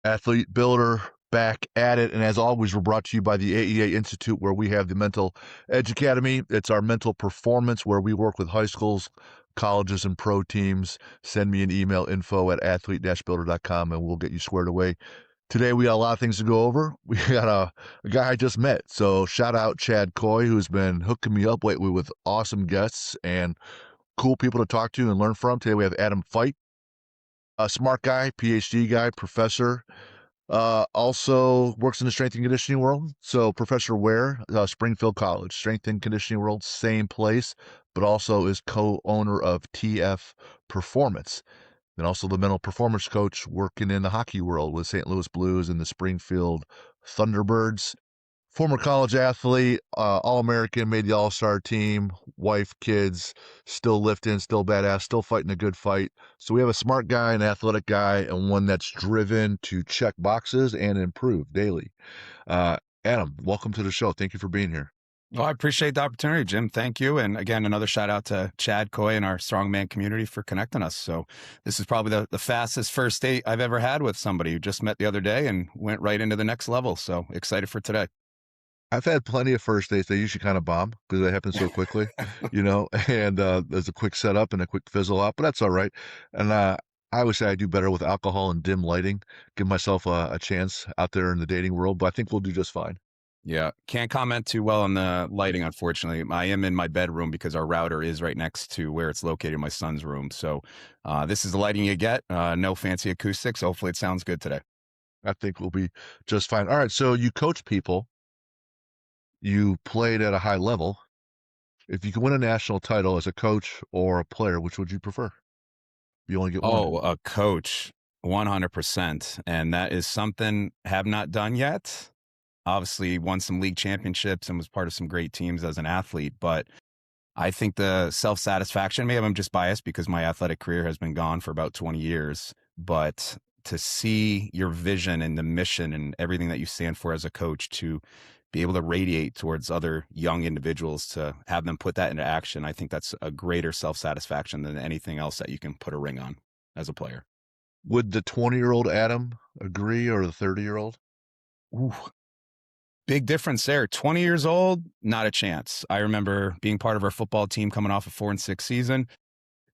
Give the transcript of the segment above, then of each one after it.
Athlete Builder back at it. And as always, we're brought to you by the AEA Institute, where we have the Mental Edge Academy. It's our mental performance where we work with high schools, colleges, and pro teams. Send me an email, info@athlete-builder.com, and we'll get you squared away. Today, we got a lot of things to go over. We got a guy I just met. So shout out Chad Coy, who's been hooking me up lately with awesome guests and cool people to talk to and learn from. Today, we have Adam Feit, a smart guy, PhD guy, professor. Also works in the strength and conditioning world. So Professor Ware, Springfield College, strength and conditioning world, same place, but also is co-owner of TF Performance. And also the mental performance coach working in the hockey world with St. Louis Blues and the Springfield Thunderbirds. Former college athlete, All-American, made the All-Star team, wife, kids, still lifting, still badass, still fighting a good fight. So we have a smart guy, an athletic guy, and one that's driven to check boxes and improve daily. Adam, welcome to the show. Thank you for being here. Well, I appreciate the opportunity, Jim. Thank you. And again, another shout out to Chad Coy and our strongman community for connecting us. So this is probably the fastest first date I've ever had with somebody who just met the other day and went right into the next level. So excited for today. I've had plenty of first dates. They usually kind of bomb because they happen so quickly, and there's a quick setup and a quick fizzle out, but that's all right. And I always say I do better with alcohol and dim lighting, give myself a chance out there in the dating world, but I think we'll do just fine. Yeah. Can't comment too well on the lighting, unfortunately. I am in my bedroom because our router is right next to where it's located in my son's room. So this is the lighting you get. No fancy acoustics. Hopefully it sounds good today. I think we'll be just fine. All right. So you coach people. You played at a high level. If you could win a national title as a coach or a player, which would you prefer? You only get one. Oh, a coach, 100%. And that is something I have not done yet. Obviously won some league championships and was part of some great teams as an athlete. But I think the self-satisfaction, maybe I'm just biased because my athletic career has been gone for about 20 years, but to see your vision and the mission and everything that you stand for as a coach, to be able to radiate towards other young individuals, to have them put that into action, I think that's a greater self-satisfaction than anything else that you can put a ring on as a player. Would the 20-year-old Adam agree, or the 30-year-old? Ooh, big difference there. 20 years old, not a chance. I remember being part of our football team coming off a 4-6 season,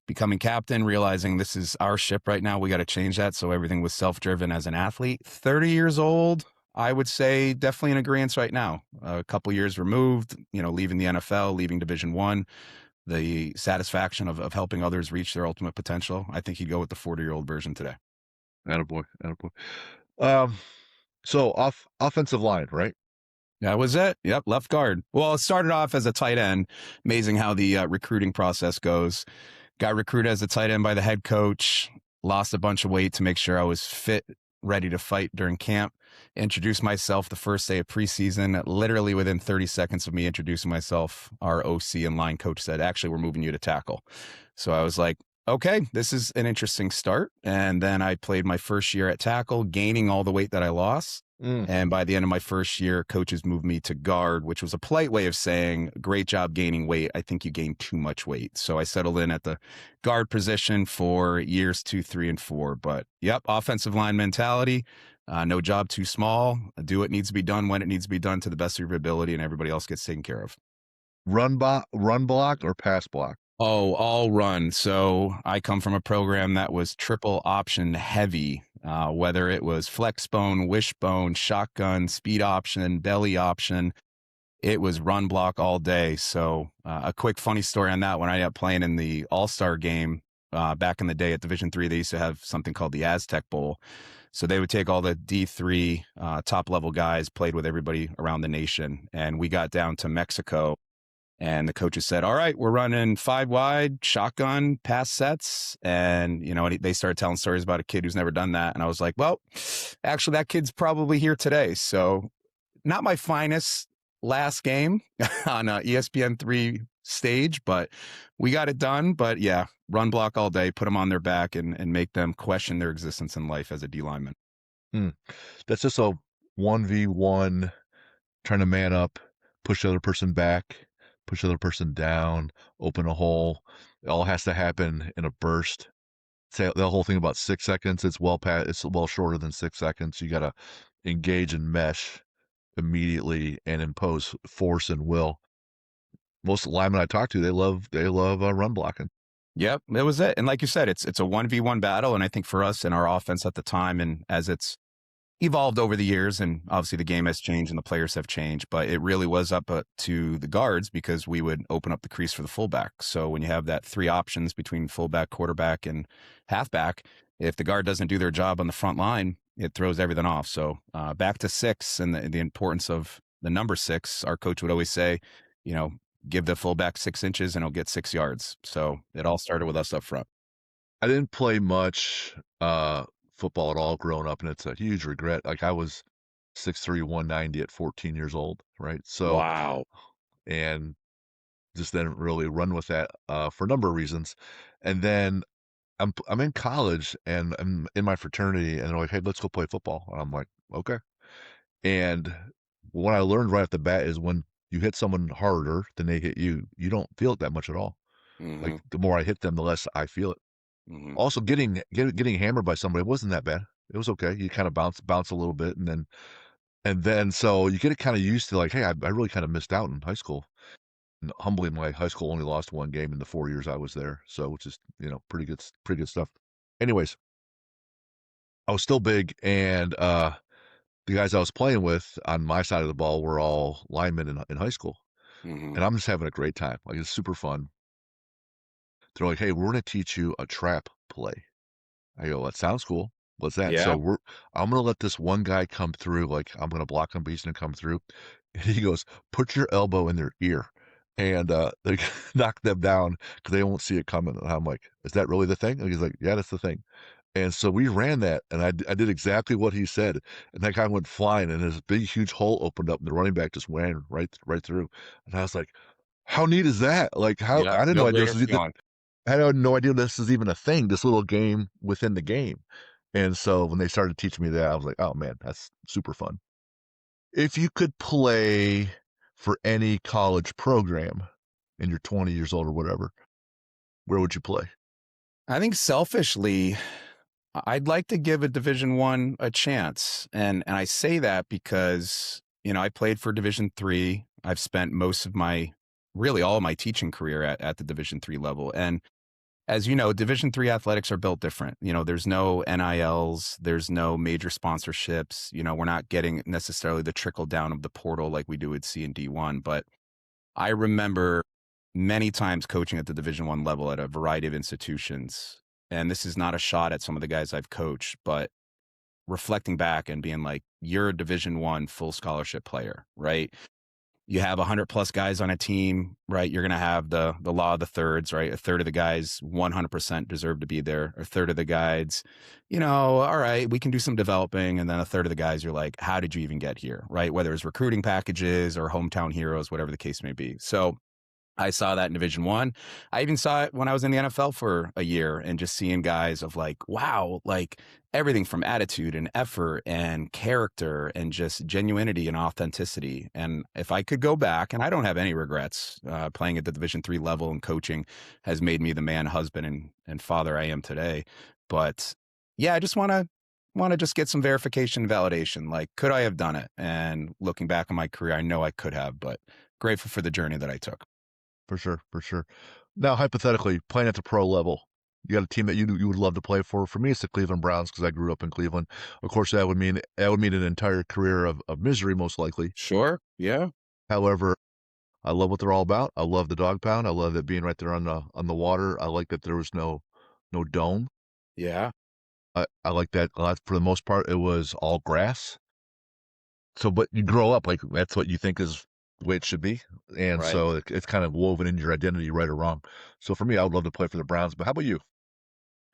becoming captain, realizing this is our ship right now. We got to change that. So everything was self-driven as an athlete. 30 years old, I would say definitely in agreement right now. A couple years removed, leaving the NFL, leaving Division I, the satisfaction of helping others reach their ultimate potential. I think he'd go with the 40-year-old version today. Attaboy. So offensive line, right? That was it. Yep, left guard. Well, it started off as a tight end. Amazing how the recruiting process goes. Got recruited as a tight end by the head coach, lost a bunch of weight to make sure I was fit, ready to fight during camp. Introduced myself the first day of preseason. Literally within 30 seconds of me introducing myself, our OC and line coach said, actually, we're moving you to tackle. So I was like, okay, this is an interesting start. And then I played my first year at tackle, gaining all the weight that I lost. And by the end of my first year, coaches moved me to guard, which was a polite way of saying, great job gaining weight. I think you gained too much weight. So I settled in at the guard position for years 2, 3, and 4. But yep, offensive line mentality. No job too small. Do what needs to be done when it needs to be done to the best of your ability, and everybody else gets taken care of. Run block or pass block? Oh, all run. So I come from a program that was triple option heavy, whether it was flex bone, wishbone, shotgun, speed option, belly option. It was run block all day. So a quick funny story on that. When I ended up playing in the All-Star game back in the day at Division III, they used to have something called the Aztec Bowl. So they would take all the D3 top level guys, played with everybody around the nation. And we got down to Mexico. And the coaches said, all right, we're running 5 wide, shotgun, pass sets. And, they started telling stories about a kid who's never done that. And I was like, well, actually, that kid's probably here today. So not my finest last game on ESPN3 stage, but we got it done. But yeah, run block all day, put them on their back and make them question their existence in life as a D lineman. That's just a 1v1, trying to man up, push the other person back, push the other person down, open a hole. It all has to happen in a burst. say the whole thing about 6 seconds. It's well shorter than 6 seconds. You got to engage and mesh immediately and impose force and will. Most linemen I talk to, they love run blocking. Yep, it was it. And like you said, it's a 1v1 battle. And I think for us and our offense at the time, and as it's evolved over the years, and obviously the game has changed and the players have changed, but it really was up to the guards because we would open up the crease for the fullback. So when you have that three options between fullback, quarterback, and halfback, if the guard doesn't do their job on the front line, it throws everything off. So back to six and the importance of the number six, our coach would always say, you know, give the fullback 6 inches and he'll get 6 yards. So it all started with us up front. I didn't play much football at all growing up, and it's a huge regret. Like I was 6'3", 190 at 14 years old, right? So, Wow. and just didn't really run with that for a number of reasons. And then I'm in college and I'm in my fraternity, and they're like, "Hey, let's go play football." And I'm like, "Okay." And what I learned right off the bat is when you hit someone harder than they hit you, you don't feel it that much at all. Like Hmm. the more I hit them, the less I feel it. Hmm. Also, getting hammered by somebody wasn't that bad. It was okay. You kind of bounce a little bit, and then so you get it kind of used to like, hey, I really kind of missed out in high school. And humbly, my high school only lost one game in the 4 years I was there, so which is pretty good stuff. Anyways, I was still big, and the guys I was playing with on my side of the ball were all linemen in high school, Hmm. and I'm just having a great time. Like it's super fun. They're like, "Hey, we're gonna teach you a trap play." I go, "That sounds cool. What's that?" So Yeah. I'm gonna let this one guy come through, like, I'm gonna block him, but he's gonna come through. And he goes, "Put your elbow in their ear." And, they knock them down because they won't see it coming. And I'm like, "Is that really the thing?" And he's like, "Yeah, that's the thing." And so we ran that, and I did exactly what he said, and that guy went flying, and this big, huge hole opened up, and the running back just ran right through. And I was like, "How neat is that?" Like, how Yeah. I didn't No know idea greater this was feeling. I had no idea this is even a thing, this little game within the game. And so when they started teaching me that, I was like, "Oh, man, that's super fun." If you could play for any college program and you're 20 years old or whatever, where would you play? I think selfishly, I'd like to give a Division One a chance, and I say that because I played for Division 3. I've spent most of my, really all of my teaching career at the Division 3 level, and as you know, Division 3 athletics are built different. There's no NILs, there's no major sponsorships. We're not getting necessarily the trickle down of the portal like we do with C and D1, but I remember many times coaching at the Division 1 level at a variety of institutions. And this is not a shot at some of the guys I've coached, but reflecting back and being like, you're a Division 1 full scholarship player, right? You have 100 plus guys on a team, right? You're going to have the law of the thirds, right? A third of the guys 100% deserve to be there. A third of the guys, all right, we can do some developing. And then a third of the guys, you're like, how did you even get here, right? Whether it's recruiting packages or hometown heroes, whatever the case may be. So I saw that in Division 1. I even saw it when I was in the NFL for a year and just seeing guys of like, wow, like everything from attitude and effort and character and just genuinity and authenticity. And if I could go back, and I don't have any regrets, playing at the Division 3 level and coaching has made me the man, husband, and father I am today. But yeah, I just want to just get some verification, validation. Like, could I have done it? And looking back on my career, I know I could have, but grateful for the journey that I took. For sure, for sure. Now, hypothetically, playing at the pro level, you got a team that you would love to play for. For me, it's the Cleveland Browns because I grew up in Cleveland. Of course, that would mean an entire career of misery, most likely. Sure. Yeah. However, I love what they're all about. I love the dog pound. I love it being right there on the water. I like that there was no dome. Yeah. I like that a lot. For the most part, it was all grass. So, but you grow up like that's what you think is the way it should be, and Right. so it's kind of woven into your identity, right or wrong. So for me, I would love to play for the Browns. But how about you?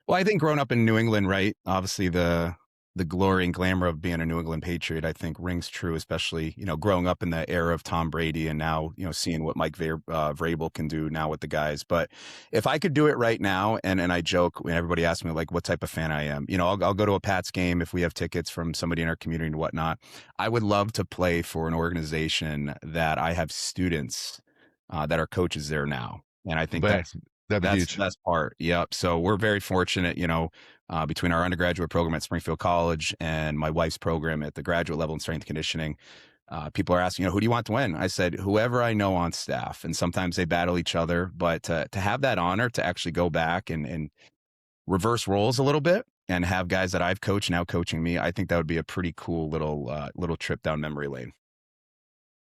Well, I think growing up in New England, right? Obviously the glory and glamour of being a New England Patriot, I think rings true, especially, growing up in the era of Tom Brady and now, seeing what Mike Vrabel can do now with the guys. But if I could do it right now, and I joke when everybody asks me like what type of fan I am, I'll go to a Pats game if we have tickets from somebody in our community and whatnot. I would love to play for an organization that I have students that are coaches there now. And I think Man, that's That'd be That's the huge. best part. Yep. So we're very fortunate, between our undergraduate program at Springfield College and my wife's program at the graduate level in strength and conditioning. People are asking, who do you want to win? I said, whoever I know on staff. And sometimes they battle each other, but to have that honor to actually go back and reverse roles a little bit and have guys that I've coached now coaching me, I think that would be a pretty cool little trip down memory lane.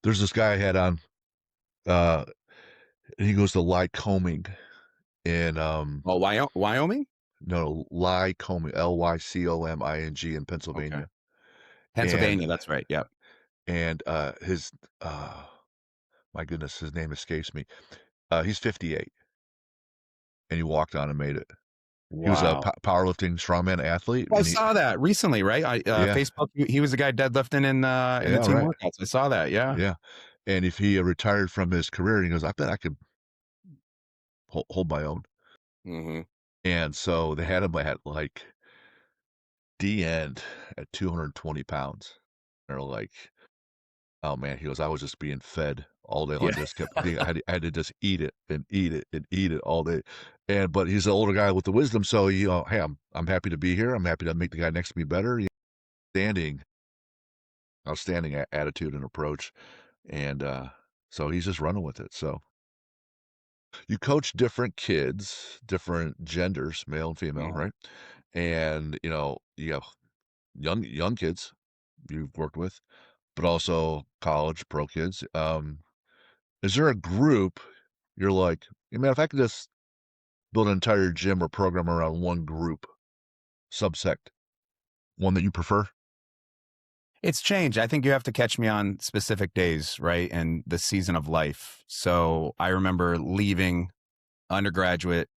There's this guy I had on, uh, and he goes to Lycoming in, Oh, Wyoming? no, Lycoming, Lycoming in Okay. Pennsylvania. And Pennsylvania. That's right. Yep. his, my goodness, his name escapes me. He's 58, and he walked on and made it. He was a Wow. powerlifting strongman athlete, I and he saw that recently, right? yeah, Facebook. He was the guy deadlifting in the yeah, team right, workouts. I saw that. Yeah. yeah. And if he retired from his career, he goes, "I bet I could hold my own." Hmm. And so they had him at, like, D end at 220 pounds. They're like, "Oh, man," he goes, "I was just being fed all day long, Yeah. just kept being I had to just eat it and eat it and eat it all day." And but he's an older guy with the wisdom, so, "Hey, I'm happy to be here. I'm happy to make the guy next to me better." Standing outstanding attitude and approach, and, so he's just running with it, so you coach different kids, different genders, male and female, Mhm. right? And, you have young kids you've worked with, but also college, pro kids. Is there a group you're like, "Hey, man, if I could just build an entire gym or program around one group, subsect, one that you prefer?" It's changed. I think you have to catch me on specific days, right? And the season of life. So I remember leaving undergraduate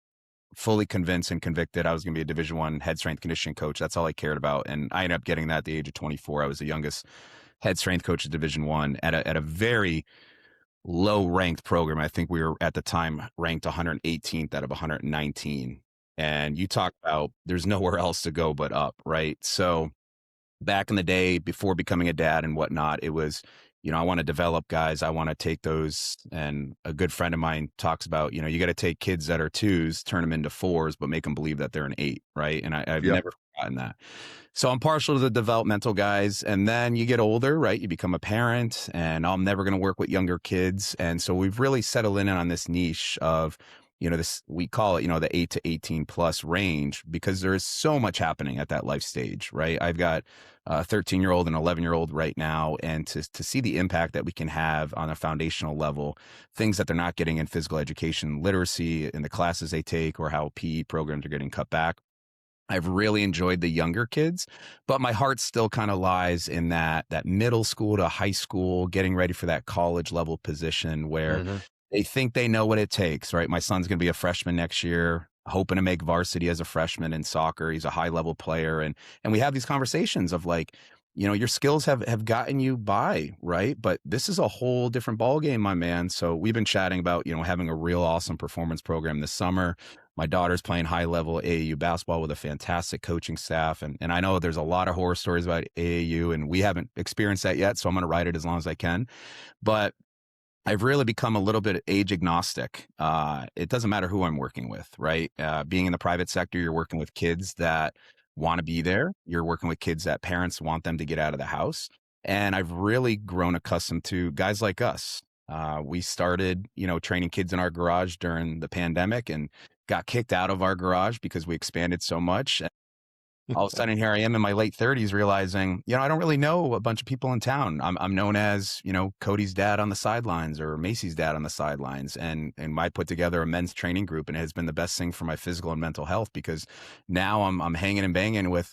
fully convinced and convicted I was going to be a Division I head strength conditioning coach. That's all I cared about. And I ended up getting that at the age of 24. I was the youngest head strength coach at Division I at a very low ranked program. I think we were at the time ranked 118th out of 119. And you talk about there's nowhere else to go but up, right? So back in the day before becoming a dad and whatnot, it was, I want to develop guys. I want to take those. And a good friend of mine talks about, you got to take kids that are twos, turn them into fours, but make them believe that they're an eight. Right. And I've Yep. never forgotten that. So I'm partial to the developmental guys. And then you get older, right? You become a parent, and I'm never going to work with younger kids. And so we've really settled in on this niche of, this, we call it, the 8 to 18 plus range, because there is so much happening at that life stage, right? I've got a 13-year-old and 11-year-old right now. And to see the impact that we can have on a foundational level, things that they're not getting in physical education, literacy in the classes they take, or how PE programs are getting cut back. I've really enjoyed the younger kids, but my heart still kind of lies in that middle school to high school, getting ready for that college level position where Mhm. they think they know what it takes, right? My son's going to be a freshman next year, hoping to make varsity as a freshman in soccer. He's a high level player, and we have these conversations of like, your skills have gotten you by, right? But this is a whole different ball game, my man. So we've been chatting about, having a real awesome performance program this summer. My daughter's playing high level AAU basketball with a fantastic coaching staff. And I know there's a lot of horror stories about AAU, and we haven't experienced that yet. So I'm going to ride it as long as I can. But I've really become a little bit age agnostic. It doesn't matter who I'm working with, right? Being in the private sector, you're working with kids that want to be there. You're working with kids that parents want them to get out of the house. And I've really grown accustomed to guys like us. We started, training kids in our garage during the pandemic and got kicked out of our garage because we expanded so much. All of a sudden, here I am in my late 30s realizing, I don't really know a bunch of people in town. I'm known as, Cody's dad on the sidelines or Macy's dad on the sidelines. And I put together a men's training group, and it has been the best thing for my physical and mental health, because now I'm hanging and banging with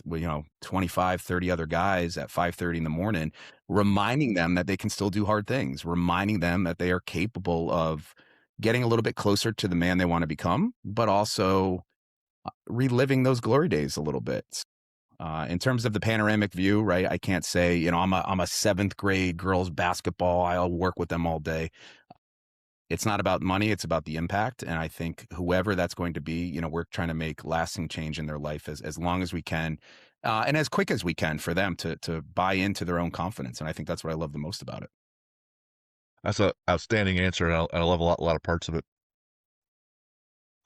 25, 30 other guys at 5:30 in the morning, reminding them that they can still do hard things, reminding them that they are capable of getting a little bit closer to the man they want to become, but also reliving those glory days a little bit. In terms of the panoramic view, right? I can't say, I'm a seventh grade girls basketball. I'll work with them all day. It's not about money. It's about the impact. And I think whoever that's going to be, we're trying to make lasting change in their life as long as we can, and as quick as we can for them to buy into their own confidence. And I think that's what I love the most about it. That's a outstanding answer, and I love a lot of parts of it.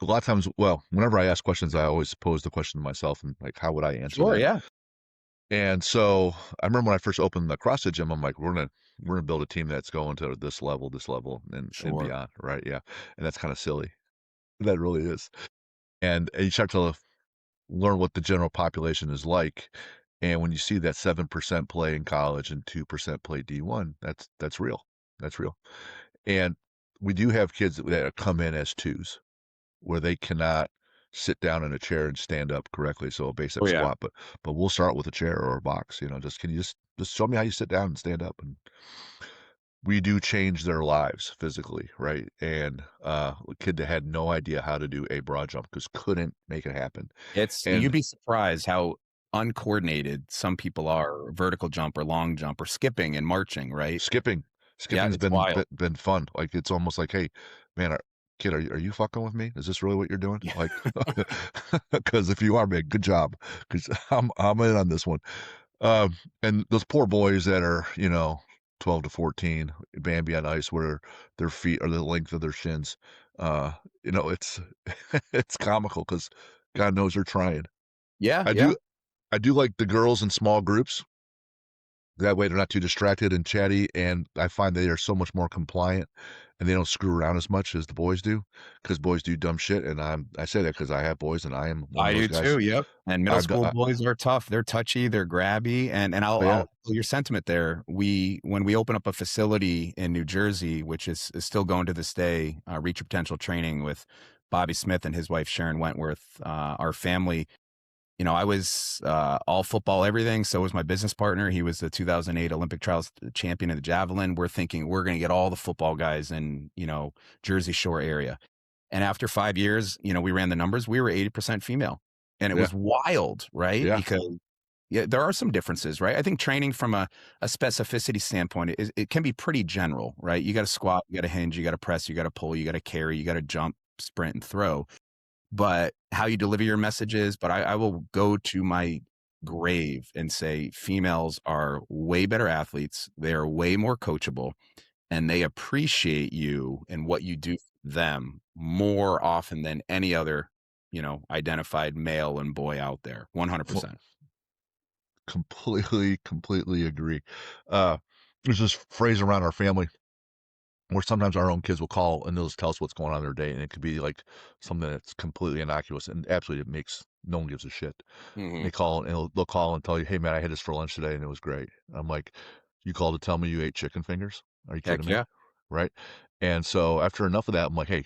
a lot of times, well, whenever I ask questions, I always pose the question to myself and like, how would I answer Sure, that? yeah. And so I remember when I first opened the CrossFit gym, I'm like, we're gonna build a team that's going to this level, and Sure. beyond, right? Yeah, and that's kind of silly. That really is. And you start to learn what the general population is like. And when you see that 7% play in college and 2% play D1, that's real. That's real. And we do have kids that come in as twos where they cannot sit down in a chair and stand up correctly. So a basic Oh, yeah. squat, but we'll start with a chair or a box, just can you just show me how you sit down and stand up? And we do change their lives physically, right? And a kid that had no idea how to do a broad jump because couldn't make it happen. You'd And be surprised how uncoordinated some people are, vertical jump or long jump or skipping and marching, right? skipping Yeah, skipping's it's been wild. been fun. Like, it's almost like, "Hey, man, kid, are you fucking with me? Is this really what you're doing?" Yeah. Like, because if you are, man, good job, because I'm in on this one. And those poor boys that are, 12 to 14, Bambi on ice, where their feet are the length of their shins, it's it's comical because God knows they're trying. Yeah, I yeah. do I do like the girls in small groups. That way they're not too distracted and chatty, and I find they are so much more compliant, and they don't screw around as much as the boys do, because boys do dumb shit, and I say that because I have boys, and I am one of I those do guys. too, yep. And middle I've done school boys are tough. They're touchy, they're grabby, and I'll yeah, echo your sentiment there. When we open up a facility in New Jersey, which is still going to this day, Reach Your Potential training with Bobby Smith and his wife, Sharon Wentworth, our family, I was, all football, everything. So was my business partner. He was the 2008 Olympic trials champion in the javelin. We're thinking we're gonna get all the football guys in, Jersey Shore area. And after 5 years, we ran the numbers, we were 80% female. And it yeah, was wild, right? yeah. Because yeah, there are some differences, right? I think training from a specificity standpoint, it can be pretty general, right? You gotta squat, you gotta hinge, you gotta press, you gotta pull, you gotta carry, you gotta jump, sprint, and throw. But how you deliver your messages, but I will go to my grave and say females are way better athletes. They are way more coachable and they appreciate you and what you do for them more often than any other, identified male and boy out there. Well, 100%. completely agree. Uh, there's this phrase around our family where sometimes our own kids will call and they'll just tell us what's going on in their day, and it could be like something that's completely innocuous, and absolutely it makes no one gives a shit. Mhm. They call and they'll call and tell you, "Hey, man, I had this for lunch today, and it was great." I'm like, "You called to tell me you ate chicken fingers? Are you kidding Heck me?" yeah. Right? And so after enough of that, I'm like, "Hey,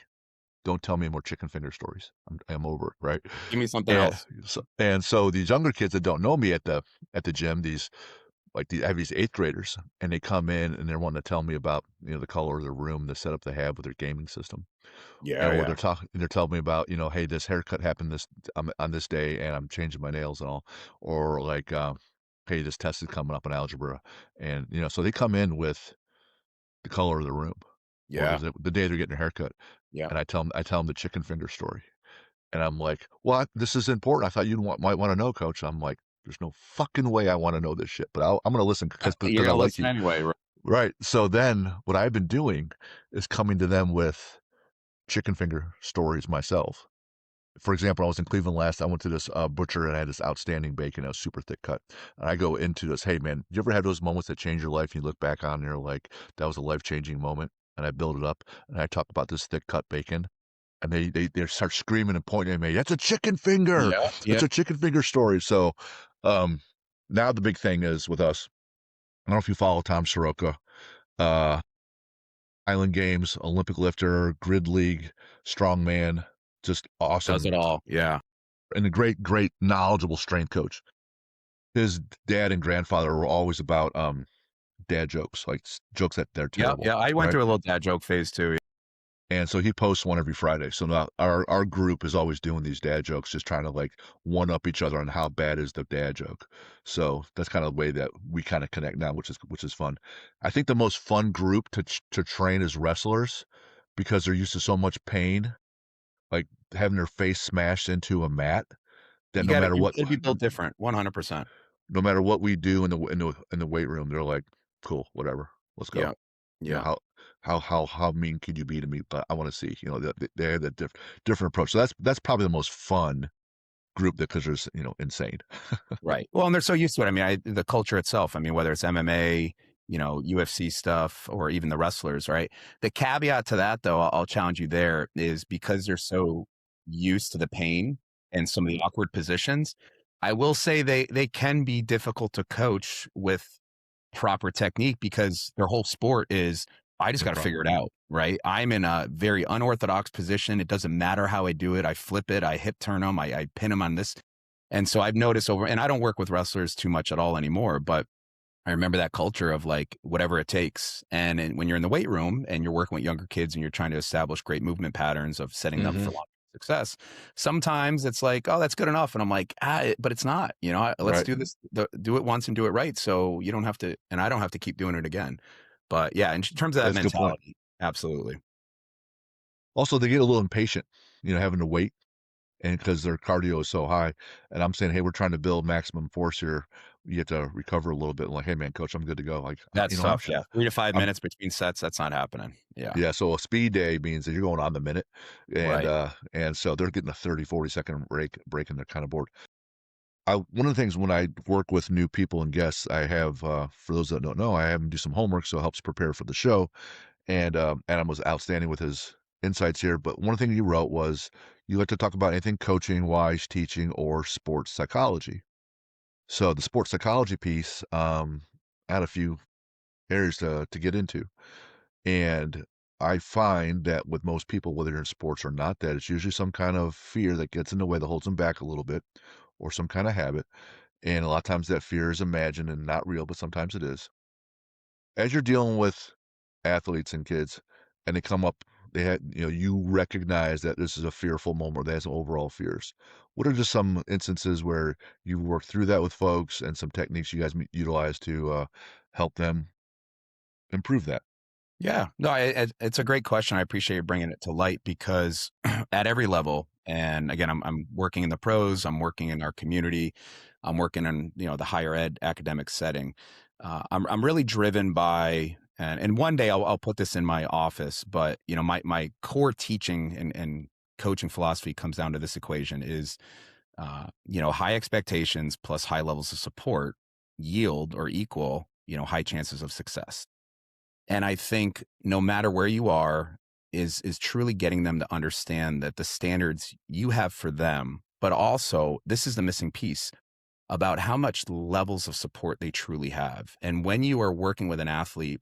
don't tell me more chicken finger stories. I'm over it." Right? Give me something And else. so these younger kids that don't know me at the gym, I have these 8th graders, and they come in and they're wanting to tell me about, the color of their room, the setup they have with their gaming system. Yeah, Or yeah. they're telling me about, "Hey, this haircut happened on this day, and I'm changing my nails and all." Or like, "Hey, this test is coming up in algebra." And, so they come in with the color of the room or Yeah. the day they're getting a haircut, Yeah. and I tell them the chicken finger story. And I'm like, "Well, this is important. I thought you might wanna know, coach." I'm like, "There's no fucking way I wanna know this shit, but I'm gonna listen You're because I gonna like listen you." anyway, right? Right. So then what I've been doing is coming to them with chicken finger stories myself. For example, I was in Cleveland last. I went to this butcher and I had this outstanding bacon. It was super thick cut. And I go into this, "Hey, man, you ever have those moments that change your life? And you look back on and you're like, that was a life changing moment." And I build it up and I talk about this thick cut bacon. And they start screaming and pointing at me. "That's a chicken finger. Yeah, yeah. That's a chicken finger story." So um, now the big thing is with us. I don't know if you follow Tom Soroka. Uh, Island Games, Olympic lifter, grid league, strongman, just Does awesome, it all. Yeah. and a great knowledgeable strength coach. His dad and grandfather were always about, dad jokes, like, jokes that they're Yeah, terrible, yeah. I went right? through a little dad joke phase too. And so he posts one every Friday. So now our group is always doing these dad jokes, just trying to, like, one up each other on how bad is the dad joke. So that's kinda the way that we kinda connect now, which is fun. I think the most fun group to train is wrestlers because they're used to so much pain, like, having their face smashed into a mat, that You gotta be built different, 100%. no matter what we do in the weight room, they're like, "Cool, whatever. Let's Yeah. go." You know, Yeah. how mean could you be to me? But I wanna see, they have that different approach. So that's probably the most fun group that 'cause there's, insane. Right. Well, and they're so used to it. I mean, the culture itself, I mean, whether it's MMA, UFC stuff, or even the wrestlers, right? The caveat to that, though, I'll challenge you there, is because they're so used to the pain and some of the awkward positions, I will say they can be difficult to coach with proper technique because their whole sport is, I just got to figure Improv. it out, right? I'm in a very unorthodox position. It doesn't matter how I do it. I flip it, I hip turn them, I pin them on this. And so I've noticed over, and I don't work with wrestlers too much at all anymore, but I remember that culture of like whatever it takes. When you're in the weight room and you're working with younger kids and you're trying to establish great movement patterns of setting them up for Mhm. long success, sometimes it's like, oh, that's good enough. And I'm like, but it's not, let's Right. do this, do it once and do it right. So you don't have to, and I don't have to keep doing it again. But yeah, in terms of that That's a good point. mentality, absolutely. Also, they get a little impatient, having to wait and because their cardio is so high, and I'm saying, "Hey, we're trying to build maximum force here. You have to recover a little bit." I'm like, "Hey, man, coach, I'm good to go." Like, That's I'm tough. Yeah. 3 to 5 I'm minutes between sets. That's not happening. Yeah. yeah, so a speed day means that you're going on the minute, Right. and so they're getting a 30, 40-second break, and they're kinda bored. One of the things when I work with new people and guests, I have, for those that don't know, I have them do some homework, so it helps prepare for the show, and, Adam was outstanding with his insights here, but one thing you wrote was, "You like to talk about anything coaching-wise, teaching, or sports psychology." So the sports psychology piece, I had a few areas to get into, and I find that with most people, whether you're in sports or not, that it's usually some kind of fear that gets in the way that holds them back a little bit, or some kinda habit, and a lot of times that fear is imagined and not real, but sometimes it is. As you're dealing with athletes and kids, and they come up, you recognize that this is a fearful moment, or they have some overall fears. What are just some instances where you've worked through that with folks and some techniques you guys utilize to, help them improve that? Yeah. No, it's a great question. I appreciate you bringing it to light because at every level, and again, I'm working in the pros, I'm working in our community, I'm working in the higher ed academic setting. I'm really driven by, and one day I'll put this in my office, but my core teaching and coaching philosophy comes down to this equation: is high expectations plus high levels of support yield or equal high chances of success. And I think no matter where you are is truly getting them to understand that the standards you have for them, but also this is the missing piece about how much levels of support they truly have. And when you are working with an athlete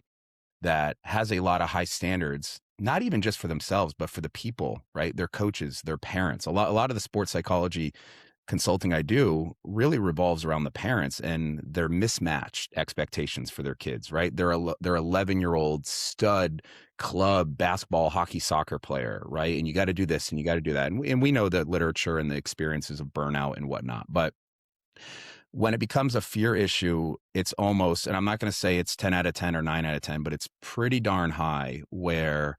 that has a lot of high standards, not even just for themselves, but for the people, right? Their coaches, their parents. A lot of the sports psychology consulting I do really revolves around the parents and their mismatched expectations for their kids, right? They're 11-year-old stud club basketball, hockey, soccer player, right? And you got to do this and you got to do that. And we know the literature and the experiences of burnout and whatnot. But when it becomes a fear issue, it's almost, and I'm not going to say it's 10 out of 10 or 9 out of 10, but it's pretty darn high where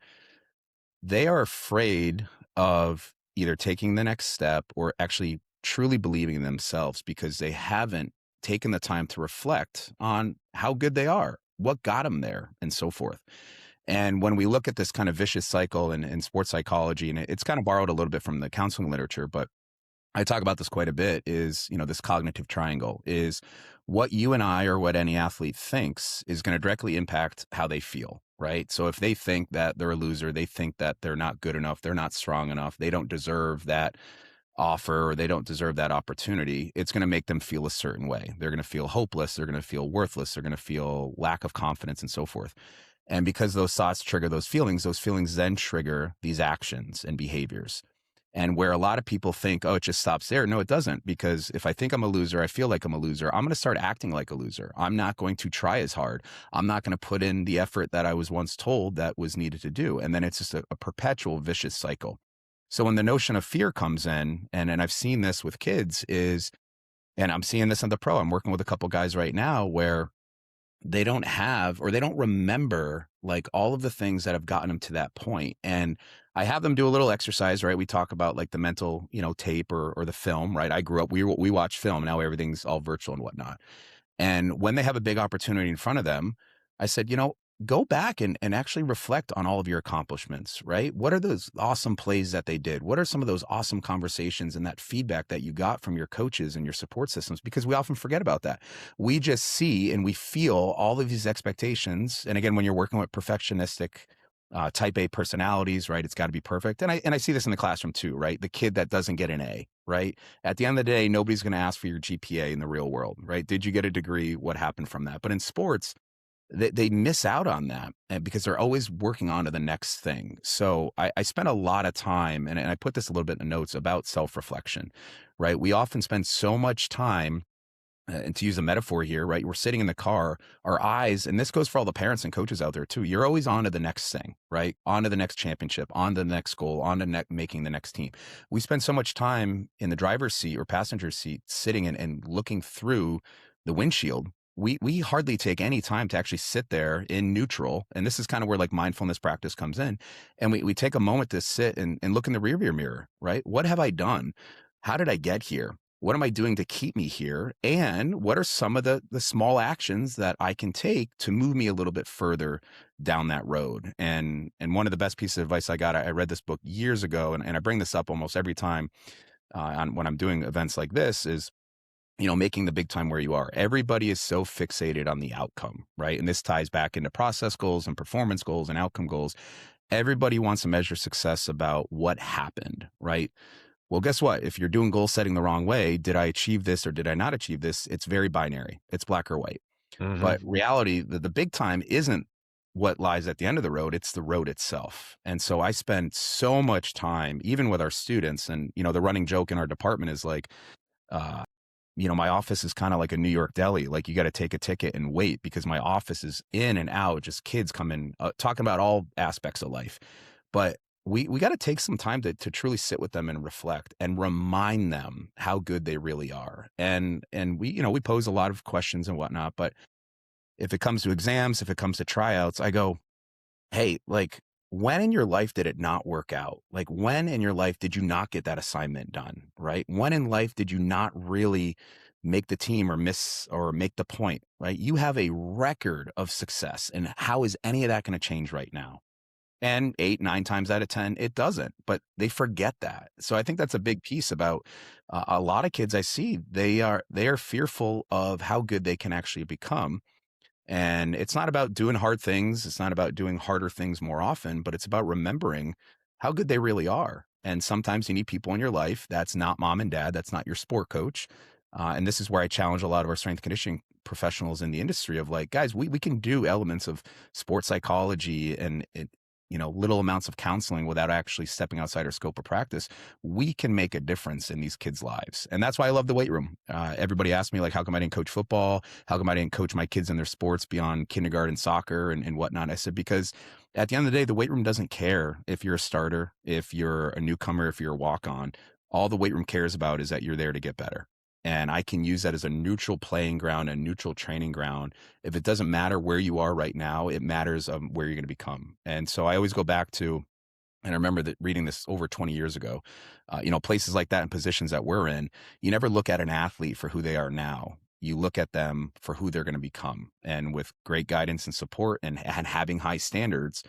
they are afraid of either taking the next step or actually truly believing in themselves because they haven't taken the time to reflect on how good they are, what got them there, and so forth. And when we look at this kind of vicious cycle in sports psychology, and it's kind of borrowed a little bit from the counseling literature, but I talk about this quite a bit, is, this cognitive triangle is what you and I or what any athlete thinks is going to directly impact how they feel, right? So if they think that they're a loser, they think that they're not good enough, they're not strong enough, they don't deserve that offer or they don't deserve that opportunity, it's going to make them feel a certain way. They're going to feel hopeless, they're going to feel worthless, they're going to feel lack of confidence and so forth. And because those thoughts trigger those feelings then trigger these actions and behaviors. And where a lot of people think, oh, it just stops there. No, it doesn't. Because if I think I'm a loser, I feel like I'm a loser, I'm going to start acting like a loser. I'm not going to try as hard. I'm not going to put in the effort that I was once told that was needed to do. And then it's just a perpetual vicious cycle. So when the notion of fear comes in, and I've seen this with kids is, and I'm seeing this on the pro, I'm working with a couple guys right now where they don't have or they don't remember like all of the things that have gotten them to that point. And I have them do a little exercise, right? We talk about like the mental, tape or the film, right? I grew up, we watch film. Now everything's all virtual and whatnot. And when they have a big opportunity in front of them, I said, go back and actually reflect on all of your accomplishments, right? What are those awesome plays that they did? What are some of those awesome conversations and that feedback that you got from your coaches and your support systems? Because we often forget about that. We just see and we feel all of these expectations. And again, when you're working with perfectionistic type A personalities, right? It's got to be perfect. And I see this in the classroom too, right? The kid that doesn't get an A, right? At the end of the day, nobody's going to ask for your GPA in the real world, right? Did you get a degree? What happened from that? But in sports, they miss out on that because they're always working on to the next thing. So I spent a lot of time, and I put this a little bit in the notes about self-reflection, right? We often spend so much time, and to use a metaphor here, right? We're sitting in the car, our eyes, and this goes for all the parents and coaches out there too. You're always on to the next thing, right? On to the next championship, on to the next goal, on to making the next team. We spend so much time in the driver's seat or passenger seat sitting and looking through the windshield. We hardly take any time to actually sit there in neutral. And this is kind of where like mindfulness practice comes in. And we take a moment to sit and look in the rearview mirror, right? What have I done? How did I get here? What am I doing to keep me here? And what are some of the small actions that I can take to move me a little bit further down that road? And one of the best pieces of advice I got, I read this book years ago, and I bring this up almost every time when I'm doing events like this, is making the big time where you are. Everybody is so fixated on the outcome, right? And this ties back into process goals and performance goals and outcome goals. Everybody wants to measure success about what happened, right? Well, guess what? If you're doing goal setting the wrong way, did I achieve this or did I not achieve this? It's very binary. It's black or white. Hmm. But reality, the big time isn't what lies at the end of the road, it's the road itself. And so I spend so much time, even with our students, and the running joke in our department is like, uh, my office is kind of like a New York deli. Like you got to take a ticket and wait because my office is in and out, just kids come in, talking about all aspects of life. But we got to take some time to truly sit with them and reflect and remind them how good they really are. And we pose a lot of questions and whatnot. But if it comes to exams, if it comes to tryouts, I go, hey, like, when in your life did it not work out? Like, when in your life did you not get that assignment done? Right? When in life did you not really make the team or miss or make the point? Right? You have a record of success. And how is any of that going to change right now? And 8, 9 times out of 10, it doesn't, but they forget that. So I think that's a big piece about a lot of kids I see. They are fearful of how good they can actually become, and it's not about doing hard things. It's not about doing harder things more often, but it's about remembering how good they really are. And sometimes you need people in your life. That's not mom and dad. That's not your sport coach. And this is where I challenge a lot of our strength conditioning professionals in the industry of like, guys, we can do elements of sports psychology and little amounts of counseling without actually stepping outside our scope of practice. We can make a difference in these kids' lives. And that's why I love the weight room. Everybody asks me like, how come I didn't coach football? How come I didn't coach my kids in their sports beyond kindergarten soccer and whatnot? I said, because at the end of the day, the weight room doesn't care if you're a starter, if you're a newcomer, if you're a walk-on. All the weight room cares about is that you're there to get better. And I can use that as a neutral playing ground, a neutral training ground. If it doesn't matter where you are right now, it matters where you're going to become. And so I always go back to, and I remember that reading this over 20 years ago, places like that and positions that we're in, you never look at an athlete for who they are now. You look at them for who they're going to become. And with great guidance and support and having high standards,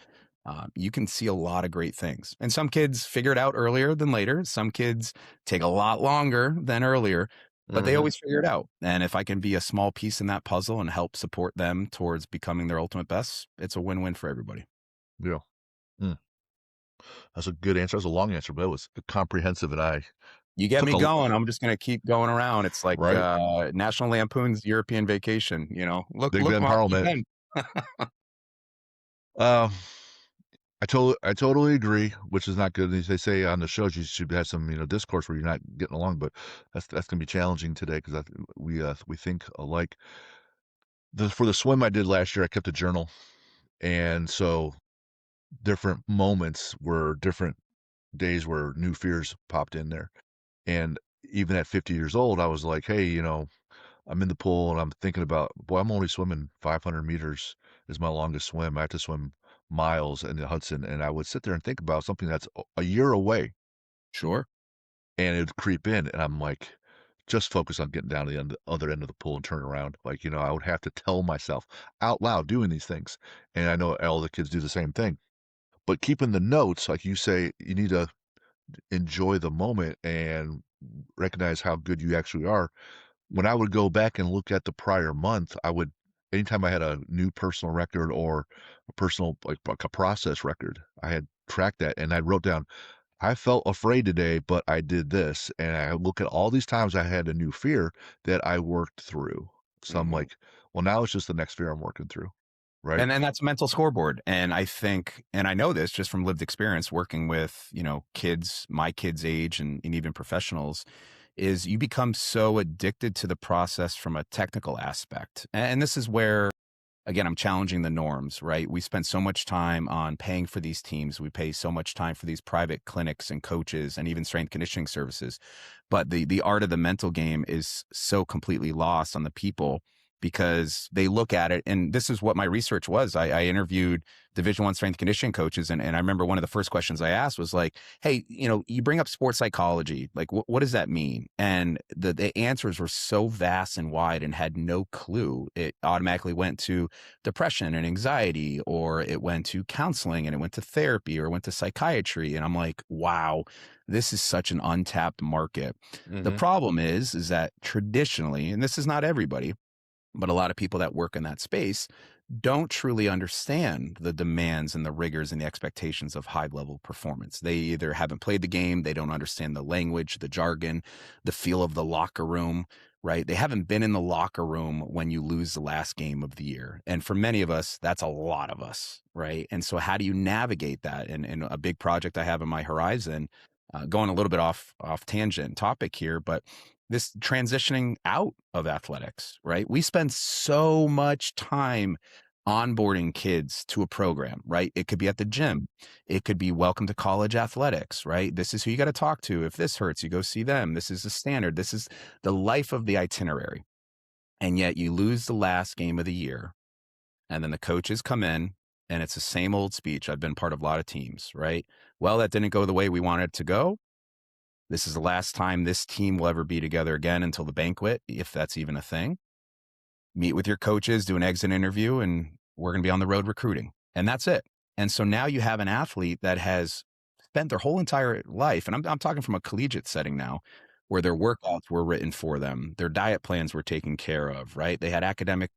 you can see a lot of great things. And some kids figure it out earlier than later. Some kids take a lot longer than earlier, but they Hmm. always figure it out. And if I can be a small piece in that puzzle and help support them towards becoming their ultimate best, it's a win-win for everybody. Yeah. Mm. That's a good answer. That's a long answer, but it was comprehensive, and I You get took me a going. I'm just going to keep going around. It's like right. National Lampoon's European Vacation. Big Look, Ben Mom, look, Parliament. Ben. Um, I totally agree, which is not good. They say on the shows you should have some discourse where you're not getting along, but that's gonna be challenging today because we think alike. For the swim I did last year, I kept a journal, and so different moments were different days where new fears popped in there. And even at 50 years old, I was like, hey, I'm in the pool and I'm thinking about, boy, I'm only swimming 500 meters is my longest swim. I have to swim miles in the Hudson. And I would sit there and think about something that's a year away Sure. and it would creep in. And I'm like, just focus on getting down to the other end of the pool and turn around. Like, I would have to tell myself out loud doing these things. And I know all the kids do the same thing. But keeping the notes, like you say, you need to enjoy the moment and recognize how good you actually are. When I would go back and look at the prior month, anytime I had a new personal record or a personal, like a process record, I had tracked that and I wrote down, I felt afraid today, but I did this. And I look at all these times I had a new fear that I worked through. So I'm Mhm. like, well, now it's just the next fear I'm working through. Right. And that's a mental scoreboard. And I think, and I know this just from lived experience working with, kids, my kids' age and even professionals, is you become so addicted to the process from a technical aspect. And this is where, again, I'm challenging the norms, right? We spend so much time on paying for these teams. We pay so much time for these private clinics and coaches and even strength conditioning services. But the art of the mental game is so completely lost on the people because they look at it. And this is what my research was. I interviewed Division I strength conditioning coaches. And I remember one of the first questions I asked was like, hey, you bring up sports psychology. Like, what does that mean? And the answers were so vast and wide and had no clue. It automatically went to depression and anxiety, or it went to counseling and it went to therapy or it went to psychiatry. And I'm like, wow, this is such an untapped market. The Hmm. problem is that traditionally, and this is not everybody, but a lot of people that work in that space don't truly understand the demands and the rigors and the expectations of high level performance. They either haven't played the game, they don't understand the language, the jargon, the feel of the locker room, right? They haven't been in the locker room when you lose the last game of the year. And for many of us, that's a lot of us, right? And so how do you navigate that? And a big project I have in my horizon, going a little bit off tangent topic here, but this transitioning out of athletics, right? We spend so much time onboarding kids to a program, right? It could be at the gym. It could be welcome to college athletics, right? This is who you got to talk to. If this hurts, you go see them. This is the standard. This is the life of the itinerary. And yet you lose the last game of the year. And then the coaches come in and it's the same old speech. I've been part of a lot of teams, right? Well, that didn't go the way we wanted it to go. This is the last time this team will ever be together again until the banquet, if that's even a thing. Meet with your coaches, do an exit interview, and we're going to be on the road recruiting. And that's it. And so now you have an athlete that has spent their whole entire life, and I'm talking from a collegiate setting now, where their workouts were written for them, their diet plans were taken care of, right? They had academic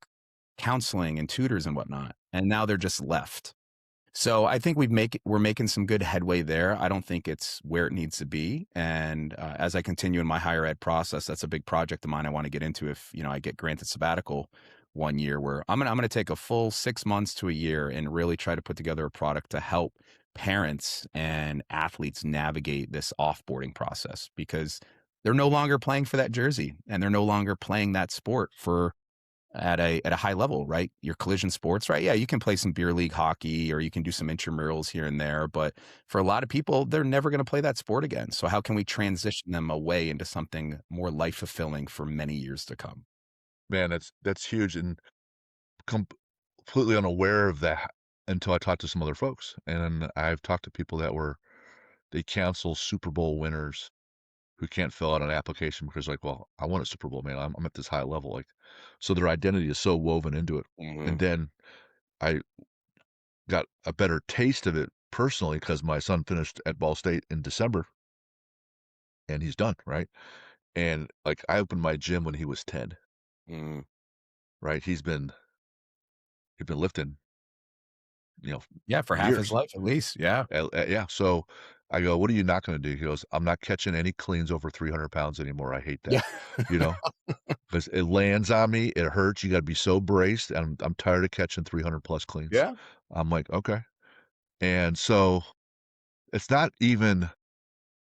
counseling and tutors and whatnot. And now they're just left. So I think we're making some good headway there. I don't think it's where it needs to be. And as I continue in my higher ed process, that's a big project of mine I want to get into. If I get granted sabbatical one year, where I'm gonna take a full 6 months to a year and really try to put together a product to help parents and athletes navigate this offboarding process because they're no longer playing for that jersey and they're no longer playing that sport for at a high level, right? Your collision sports, right? Yeah, you can play some beer league hockey or you can do some intramurals here and there, but for a lot of people, they're never going to play that sport again. So how can we transition them away into something more life fulfilling for many years to come? Man, that's huge. And com completely unaware of that until I talked to some other folks, and I've talked to people they cancel Super Bowl winners who can't fill out an application because, like, "Well, I won a Super Bowl, man. I'm at this high level," like, so their identity is so woven into it, and Mhm. then I got a better taste of it personally because my son finished at Ball State in December, and he's done, right? And, like, I opened my gym when he was 10, Mm. right? He's been lifting, you know, Yeah, for half his years. life at least. Yeah. Yeah, so I go, "What are you not gonna do?" He goes, "I'm not catching any cleans over 300 pounds anymore, I hate that," Yeah. you know, because it lands on me, it hurts, you gotta be so braced, and I'm tired of catching 300 plus cleans. Yeah. I'm like, "Okay," and so, it's not even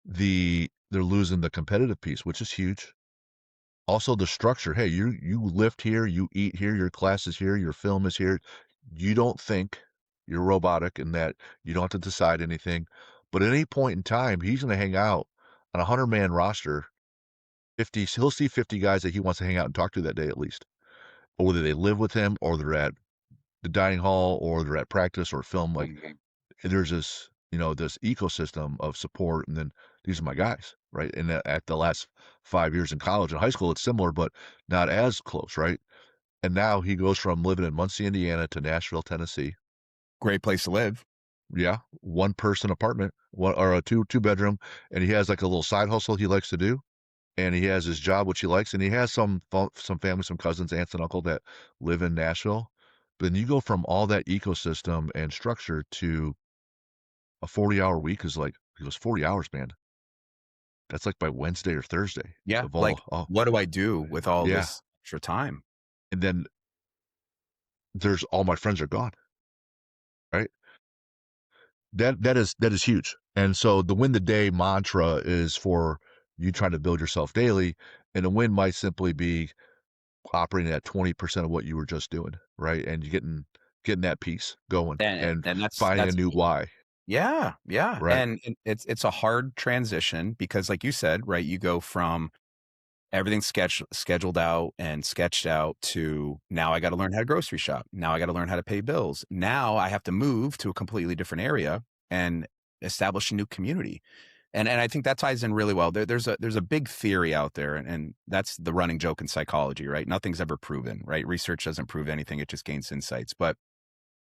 they're losing the competitive piece, which is huge. Also, the structure, hey, you lift here, you eat here, your class is here, your film is here. You don't think, you're robotic in that you don't have to decide anything. But at any point in time, he's gonna hang out on a 100-man roster, 50 he'll see 50 guys that he wants to hang out and talk to that day at least. Or whether they live with him or they're at the dining hall or they're at practice or film, like, Mhm. there's this, this ecosystem of support, and then these are my guys, right? And at the last 5 years in college and high school, it's similar, but not as close, right? And now he goes from living in Muncie, Indiana to Nashville, Tennessee. Great place to live. Yeah, one person apartment, one or a two bedroom, and he has like a little side hustle he likes to do, and he has his job which he likes, and he has some family, some cousins, aunts, and uncle that live in Nashville. But then you go from all that ecosystem and structure to a 40-hour week is like he goes 40 hours, man. That's like by Wednesday or Thursday Yeah. of Like, all. Oh, what do I do with all yeah, this extra time? and then there's all my friends are gone, right? That is huge. And so the win the day mantra is for you trying to build yourself daily, and a win might simply be operating at 20% of what you were just doing, right? And you getting that piece going and And finding a that's new why, yeah, yeah. right? And it's a hard transition because like you said, right, you go from everything scheduled out and sketched out to now I got to learn how to grocery shop. Now I got to learn how to pay bills. Now I have to move to a completely different area and establish a new community. And I think that ties in really well. There's a big theory out there, and that's the running joke in psychology, right? Nothing's ever proven, right? Research doesn't prove anything; it just gains insights. But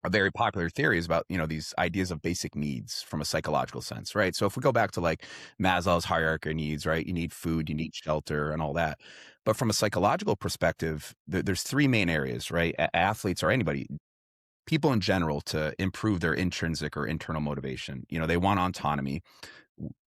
a very popular theory is about these ideas of basic needs from a psychological sense, right? So if we go back to like Maslow's hierarchy of needs, right? You need food, you need shelter, and all that. But from a psychological perspective, there's three main areas, right? Athletes or anybody, people in general, to improve their intrinsic or internal motivation. They want autonomy.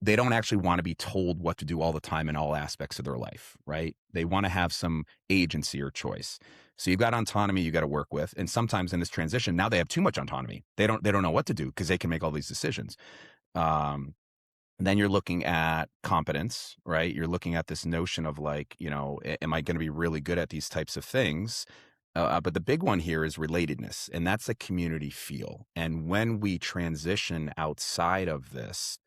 They don't actually want to be told what to do all the time in all aspects of their life, right? They want to have some agency or choice. So you've got autonomy you got to work with. And sometimes in this transition, now they have too much autonomy. They don't know what to do because they can make all these decisions. Um, and then you're looking at competence, right? You're looking at this notion of like, am I going to be really good at these types of things? But the big one here is relatedness, and that's a community feel. And when we transition outside of this,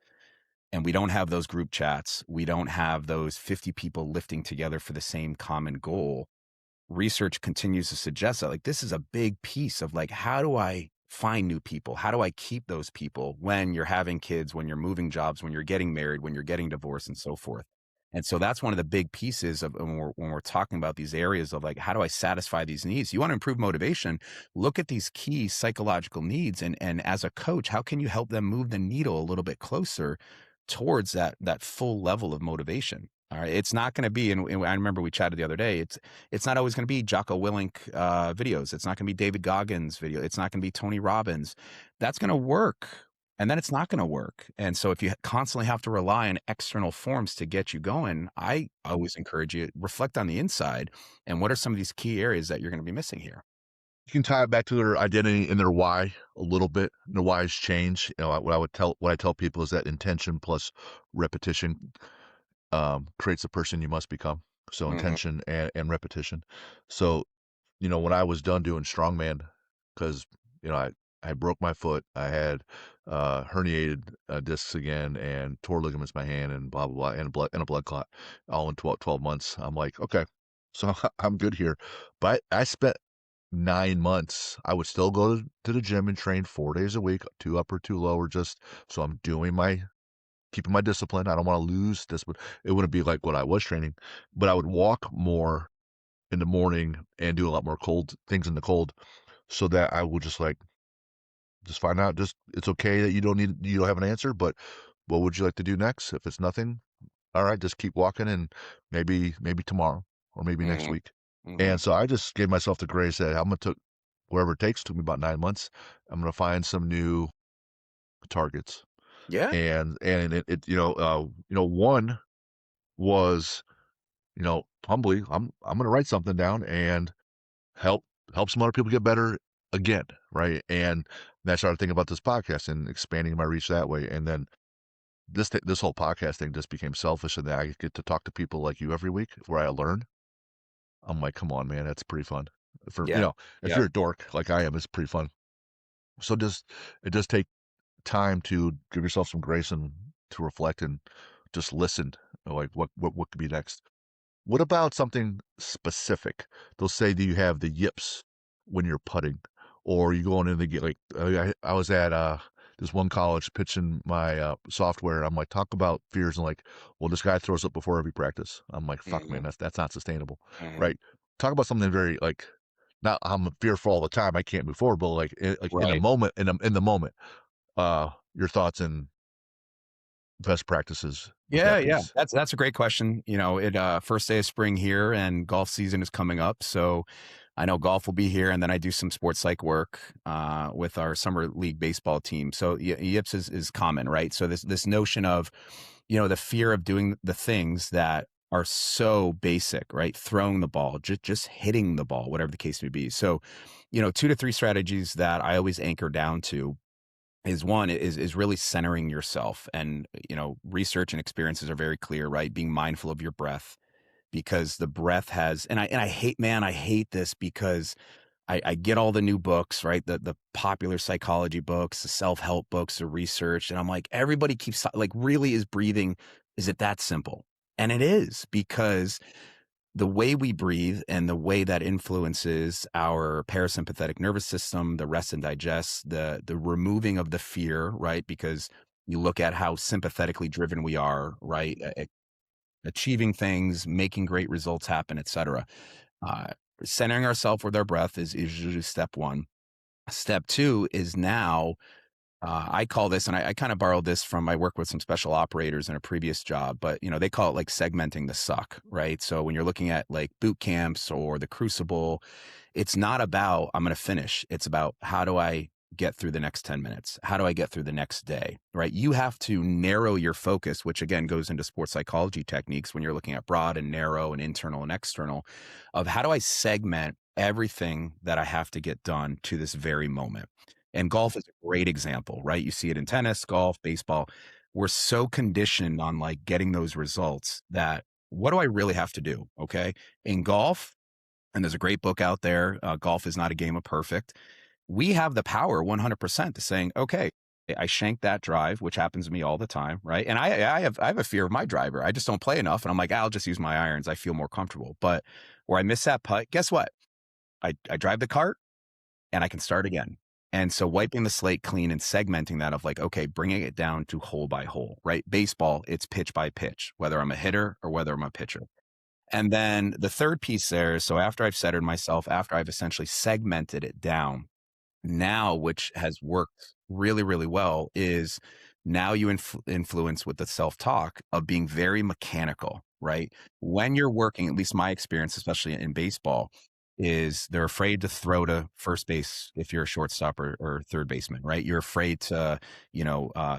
and we don't have those group chats, we don't have those 50 people lifting together for the same common goal, research continues to suggest that like this is a big piece of like, how do I find new people? How do I keep those people when you're having kids, when you're moving jobs, when you're getting married, when you're getting divorced, and so forth? And so that's one of the big pieces of when we're talking about these areas of like, how do I satisfy these needs? You want to improve motivation, look at these key psychological needs. And as a coach, how can you help them move the needle a little bit closer towards that full level of motivation? All right. It's not going to be, and I remember we chatted the other day, it's not always going to be Jocko Willink videos. It's not going to be David Goggins video. It's not going to be Tony Robbins. That's going to work. And then it's not going to work. And so if you constantly have to rely on external forms to get you going, I always encourage you reflect on the inside. And what are some of these key areas that you're going to be missing here? You can tie it back to their identity and their why a little bit. Their whys change. What I tell people is that intention plus repetition creates the person you must become. So Mhm. intention and repetition. So when I was done doing strongman, because I broke my foot, I had herniated discs again and tore ligaments in my hand and blah blah blah and a blood clot, all in 12 months. I'm like, okay, so I'm good here. But I spent 9 months. I would still go to the gym and train 4 days a week, two upper, two lower, just so I'm doing my keeping my discipline. I don't want to lose discipline. It wouldn't be like what I was training, but I would walk more in the morning and do a lot more cold things in the cold so that I will just find out just it's okay that you don't have an answer, but what would you like to do next? If it's nothing, all right, just keep walking and maybe tomorrow or maybe next Mhm. week. And Mhm. so I just gave myself the grace that I'm gonna took wherever it takes, took me about 9 months. I'm gonna find some new targets. Yeah. And one was, humbly, I'm gonna write something down and help help some other people get better again, right? And then I started thinking about this podcast and expanding my reach that way. And then this whole podcast thing just became selfish, and then I get to talk to people like you every week where I learn. I'm like, come on, man, that's pretty fun. For Yeah. if Yeah. you're a dork like I am, it's pretty fun. So it does take time to give yourself some grace and to reflect and just listen. Like what could be next? What about something specific? They'll say, do you have the yips when you're putting? Or you going in the get like I was at this one college pitching my, software. I'm like, "Talk about fears," and like, "Well, this guy throws up before every practice." I'm like, "Fuck, man, Mhm, that's not sustainable." mhm. Right? Talk about something very, like, not I'm fearful all the time, I can't move forward, but, like, in a Right. moment in the moment, your thoughts and best practices with Yeah, that yeah. piece. That's a great question. First day of spring here and golf season is coming up. So I know golf will be here, and then I do some sports psych work with our summer league baseball team. So yips is common, right? So this notion of, the fear of doing the things that are so basic, right? Throwing the ball, just hitting the ball, whatever the case may be. So, two to three strategies that I always anchor down to is one is really centering yourself. And research and experiences are very clear, right? Being mindful of your breath, because the breath has, and I hate, man, I hate this because I get all the new books, right? The popular psychology books, the self-help books, the research, and I'm like, everybody keeps like, really, is breathing, is it that simple? And it is, because the way we breathe and the way that influences our parasympathetic nervous system, the rest and digest, the removing of the fear, right? Because you look at how sympathetically driven we are, right? Achieving things, making great results happen, etc. Uh, Centering ourselves with our breath is usually step one. Step two is now, I call this, and I kind of borrowed this from my work with some special operators in a previous job, but they call it like segmenting the suck, right? So when you're looking at like boot camps or the crucible, it's not about I'm going to finish. It's about how do I get through the next 10 minutes? How do I get through the next day, right? You have to narrow your focus, which again goes into sports psychology techniques when you're looking at broad and narrow and internal and external, of how do I segment everything that I have to get done to this very moment. And golf is a great example, right? You see it in tennis, golf, baseball. We're so conditioned on like getting those results that what do I really have to do? Okay. In golf, and there's a great book out there, Golf is Not a Game of Perfect. We have the power 100% to saying, okay, I shanked that drive, which happens to me all the time, right? And I have a fear of my driver. I just don't play enough, and I'm like, I'll just use my irons. I feel more comfortable. But where I miss that putt, guess what? I drive the cart and I can start again. And so wiping the slate clean and segmenting that of like, okay, bringing it down to hole by hole, right? Baseball, it's pitch by pitch, whether I'm a hitter or whether I'm a pitcher. And then the third piece there is, so after I've centered myself, after I've essentially segmented it down, now, which has worked really, really well, is now you influence with the self-talk of being very mechanical, right? When you're working, at least my experience, especially in baseball, is they're afraid to throw to first base if you're a shortstop or third baseman, right? You're afraid to,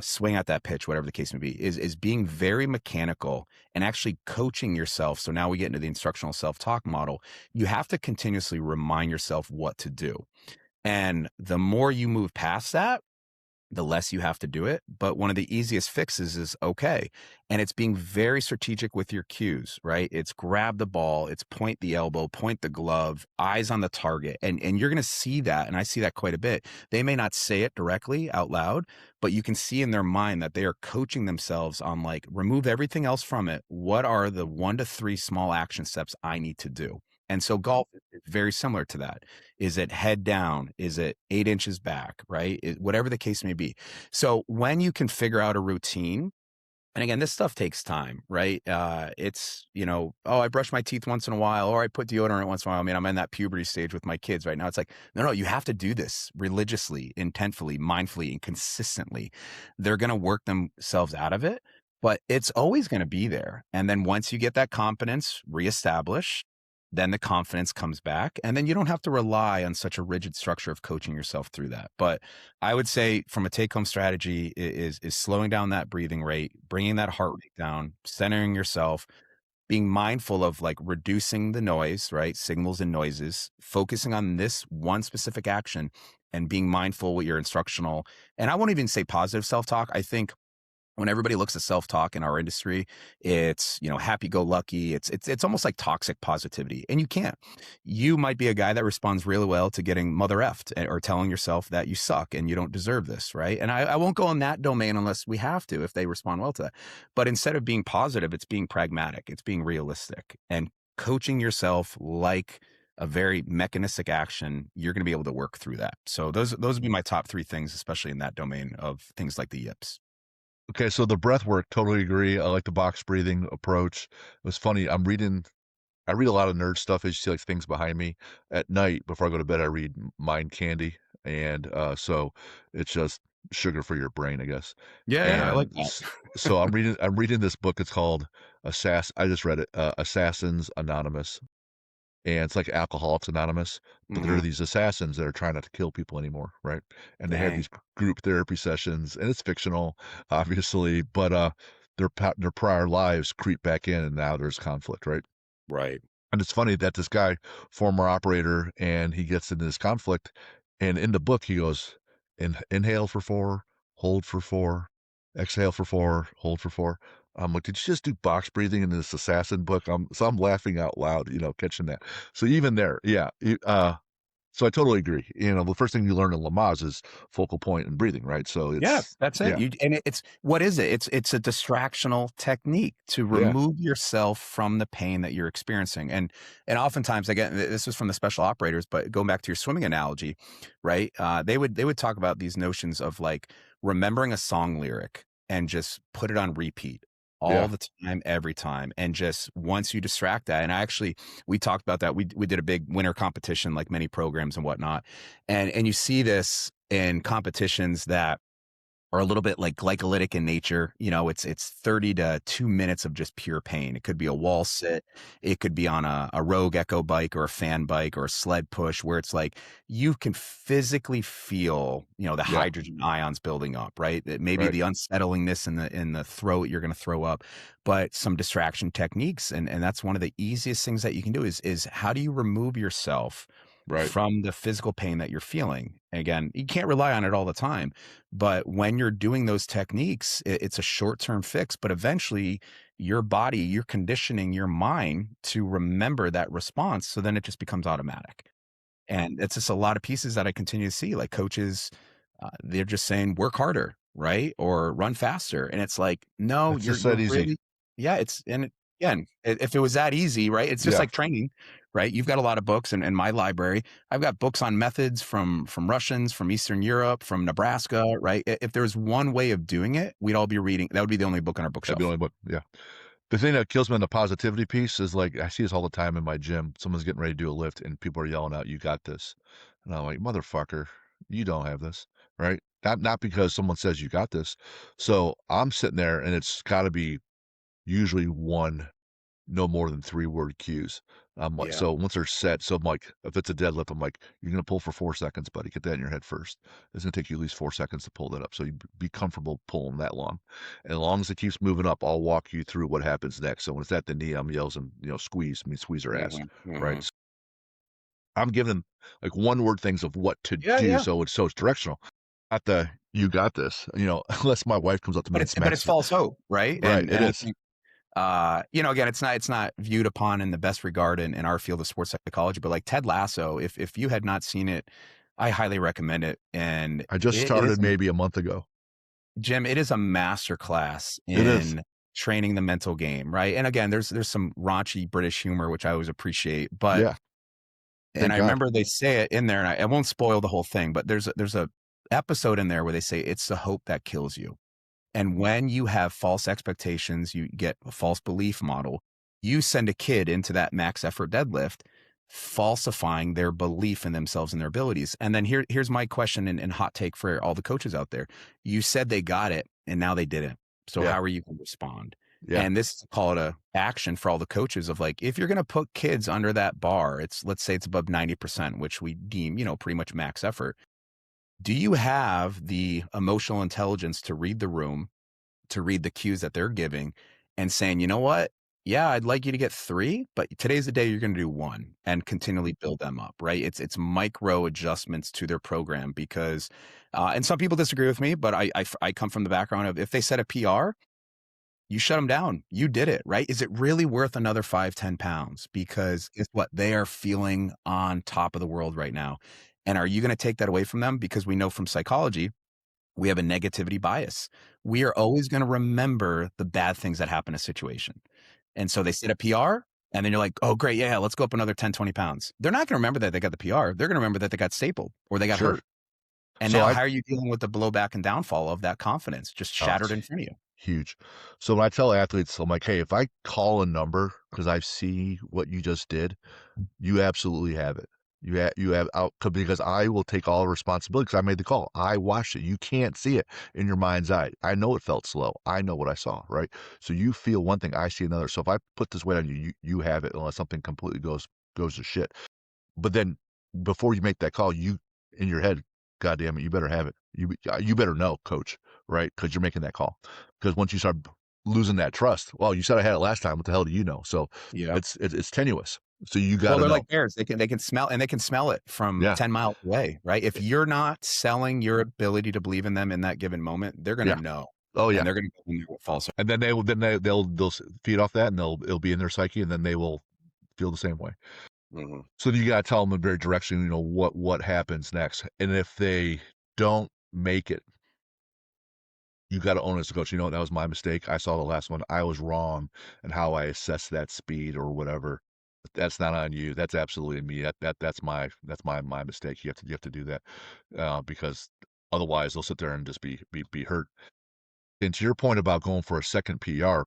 swing at that pitch, whatever the case may be, is being very mechanical and actually coaching yourself. So now we get into the instructional self-talk model. You have to continuously remind yourself what to do. And the more you move past that, the less you have to do it. But one of the easiest fixes is okay. And it's being very strategic with your cues, right? It's grab the ball, it's point the elbow, point the glove, eyes on the target. And you're gonna see that, and I see that quite a bit. They may not say it directly out loud, but you can see in their mind that they are coaching themselves on like, remove everything else from it. What are the 1 to 3 small action steps I need to do? And so golf is very similar to that. Is it head down? Is it 8 inches back? Right? Whatever the case may be. So when you can figure out a routine, and again, this stuff takes time, right? It's, oh, I brush my teeth once in a while, or I put deodorant once in a while. I mean, I'm in that puberty stage with my kids right now. It's like, no, you have to do this religiously, intentfully, mindfully, and consistently. They're going to work themselves out of it, but it's always going to be there. And then once you get that confidence reestablished, then the confidence comes back. And then you don't have to rely on such a rigid structure of coaching yourself through that. But I would say from a take-home strategy is slowing down that breathing rate, bringing that heart rate down, centering yourself, being mindful of like reducing the noise, right? Signals and noises, focusing on this one specific action and being mindful with your instructional. And I won't even say positive self-talk. I think when everybody looks at self-talk in our industry, it's, happy-go-lucky. It's almost like toxic positivity. And you can't. You might be a guy that responds really well to getting mother effed or telling yourself that you suck and you don't deserve this, right? And I won't go in that domain unless we have to, if they respond well to that. But instead of being positive, it's being pragmatic. It's being realistic and coaching yourself like a very mechanistic action, you're going to be able to work through that. So those would be my top three things, especially in that domain of things like the yips. Okay, so the breath work, totally agree. I like the box breathing approach. It was funny. I read a lot of nerd stuff, as you see, like, things behind me. At night, before I go to bed, I read Mind Candy, and, so it's just sugar for your brain, I guess, Yeah, yeah, I like and that. so I'm reading this book, it's called I just read it, Assassins Anonymous, and it's like Alcoholics Anonymous, but there are Hmm. these assassins that are trying not to kill people anymore, right? And they have Dang. these group therapy sessions, and it's fictional, obviously, but, their prior lives creep back in, and now there's conflict, right? Right. And it's funny that this guy, former operator, and he gets into this conflict, and in the book, he goes, Inhale for 4, hold for 4, exhale for 4, hold for 4." I'm like, "Did you just do box breathing in this assassin book?" I'm laughing out loud, catching that. So even there, yeah, so I totally agree. The first thing you learn in Lamaze is focal point and breathing, right? So Yeah, it's that's it. yeah, It's what is it? It's a distractional technique to yeah, remove yourself from the pain that you're experiencing. And oftentimes, again, this is from the special operators, but going back to your swimming analogy, right? They would talk about these notions of like remembering a song lyric and just put it on repeat all yeah, the time, every time. And just once you distract that, and we talked about that. We did a big winter competition, like many programs and whatnot. And you see this in competitions that are a little bit like glycolytic in nature. It's 30 to 2 minutes of just pure pain. It could be a wall sit. It could be on a Rogue Echo bike or a fan bike or a sled push where it's like you can physically feel, the yeah, hydrogen ions building up, right? That maybe right, the unsettlingness in the throat you're going to throw up, but some distraction techniques. And that's one of the easiest things that you can do is how do you remove yourself right. from the physical pain that you're feeling? And again, you can't rely on it all the time, but when you're doing those techniques, it's a short-term fix, but eventually you're conditioning your mind to remember that response. So then it just becomes automatic. And it's just a lot of pieces that I continue to see, like coaches, they're just saying work harder, right? Or run faster. And it's like, no, It's you're just that you're easy. really, yeah, again, if it was that easy, right? It's just Yeah. like training, right? You've got a lot of books in my library. I've got books on methods from Russians, from Eastern Europe, from Nebraska, right? If there was one way of doing it, we'd all be reading. That would be the only book on our That'd be the bookshelf. only book, yeah. The thing that kills me on the positivity piece is, like, I see this all the time in my gym. Someone's getting ready to do a lift, and people are yelling out, "You got this." And I'm like, "Motherfucker, you don't have this," right? Not because someone says you got this. So, I'm sitting there, and it's gotta be usually 1, no more than 3-word cues. I'm like Yeah. so once they're set, so I'm like, if it's a deadlift, I'm like, "You're gonna pull for 4 seconds, buddy. Get that in your head first. It's gonna take you at least 4 seconds to pull that up, so you be comfortable pulling that long. And as long as it keeps moving up, I'll walk you through what happens next. So when it's at the knee, I'm yelling, squeeze, I mean, squeeze her ass, Hmm. right? Hmm. So I'm giving them, like, one-word things of what to Yeah, do, yeah. so it's directional. Not the, "You got this," unless my wife comes up to me and But smacks it's me. false hope, right? Right, And it I is. think again, it's not viewed upon in the best regard in our field of sports psychology, but like Ted Lasso, if you had not seen it, I highly recommend it. And I just it is started maybe a month ago. Jim, it is a masterclass It is. in training the mental game, right? And again, there's some raunchy British humor, which I always appreciate. But Yeah, and thank I God. remember they say it in there, and I won't spoil the whole thing, but there's a episode in there where they say it's the hope that kills you. And when you have false expectations, you get a false belief model. You send a kid into that max effort deadlift, falsifying their belief in themselves and their abilities. And then here's my question and hot take for all the coaches out there. You said they got it and now they didn't. So Yeah, how are you going to respond? yeah, And this is a call to action for all the coaches of like, if you're going to put kids under that bar, let's say it's above 90%, which we deem, pretty much max effort. Do you have the emotional intelligence to read the room, to read the cues that they're giving and saying, you know what? Yeah, I'd like you to get 3, but today's the day you're going to do 1 and continually build them up, right? It's micro adjustments to their program because, and some people disagree with me, but I come from the background of if they set a PR, you shut them down. You did it, right? Is it really worth another 5, 10 pounds? Because guess what? They are feeling on top of the world right now. And are you going to take that away from them? Because we know from psychology, we have a negativity bias. We are always going to remember the bad things that happen in a situation. And so they set a PR. And then you're like, oh, great. Yeah, let's go up another 10, 20 pounds. They're not going to remember that they got the PR. They're going to remember that they got stapled or they got Sure. hurt. And So now I how are you dealing with the blowback and downfall of that confidence just oh, shattered it's in front of you? huge. So when I tell athletes, I'm like, "Hey, if I call a number because I see what you just did, you absolutely have it. You have out because I will take all responsibility because I made the call. I watched it. You can't see it in your mind's eye. I know it felt slow. I know what I saw, right? So you feel one thing, I see another. So if I put this weight on you, you have it unless something completely goes to shit. But then before you make that call, you in your head, God damn it, you better have it. You better know, coach, right? Because you're making that call. Because once you start losing that trust, well, you said I had it last time. What the hell do you know? So Yeah. it's tenuous. So you got Well, to they're know. like bears. They can smell and they can smell it from Yeah. 10 miles away, right? If Eh, you're not selling your ability to believe in them in that given moment, they're gonna Yeah. know. Oh And yeah. they're gonna go in there with false. And then they'll feed off that and it'll be in their psyche and then they will feel the same way. Mhm. So you got to tell them in very direction, what happens next. And if they don't make it, you got to own it as a coach. That was my mistake. I saw the last one. I was wrong in how I assessed that speed or whatever. But that's not on you. That's absolutely me. That's my mistake. You have to do that because otherwise they'll sit there and just be hurt. And to your point about going for a second PR,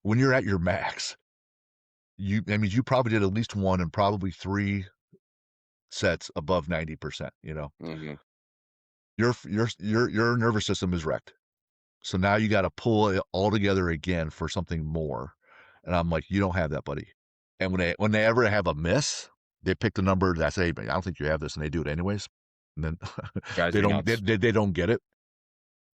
when you're at your max, you probably did at least one and probably three sets above 90%. Mhm. Your nervous system is wrecked. So now you gotta pull it all together again for something more, and I'm like, "You don't have that, buddy." And when they ever have a miss, they pick the number that say, "I don't think you have this," and they do it anyways, and then Drives they me don't they nuts. they they don't get it,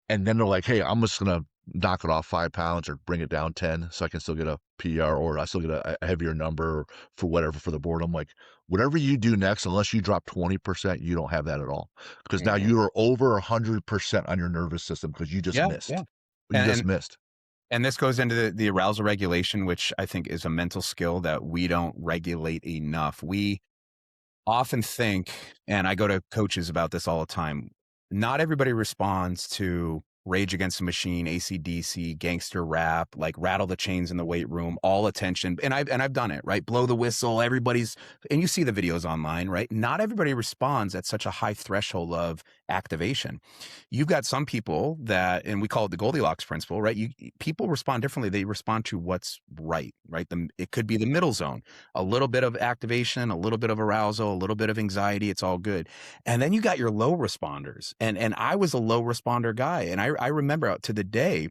and then they're like, "Hey, I'm just gonna knock it off 5 pounds or bring it down 10 so I can still get a PR or I still get a heavier number for whatever for the board." I'm like, "Whatever you do next, unless you drop 20%, you don't have that at all, because now Mhm. you are over 100% on your nervous system because you just Yeah, yeah. missed. You And just and missed." and this goes into the arousal regulation, which I think is a mental skill that we don't regulate enough. We often think, and I go to coaches about this all the time, not everybody responds to Rage Against the Machine, AC/DC, gangster rap, like rattle the chains in the weight room, all attention. And I've done it, right? Blow the whistle, everybody's and you see the videos online, right? Not everybody responds at such a high threshold of activation. You've got some people that, and we call it the Goldilocks principle, right? People respond differently. They respond to what's right, right? It could be the middle zone, a little bit of activation, a little bit of arousal, a little bit of anxiety. It's all good. And then you got your low responders. And I was a low responder guy. And I remember out to the day,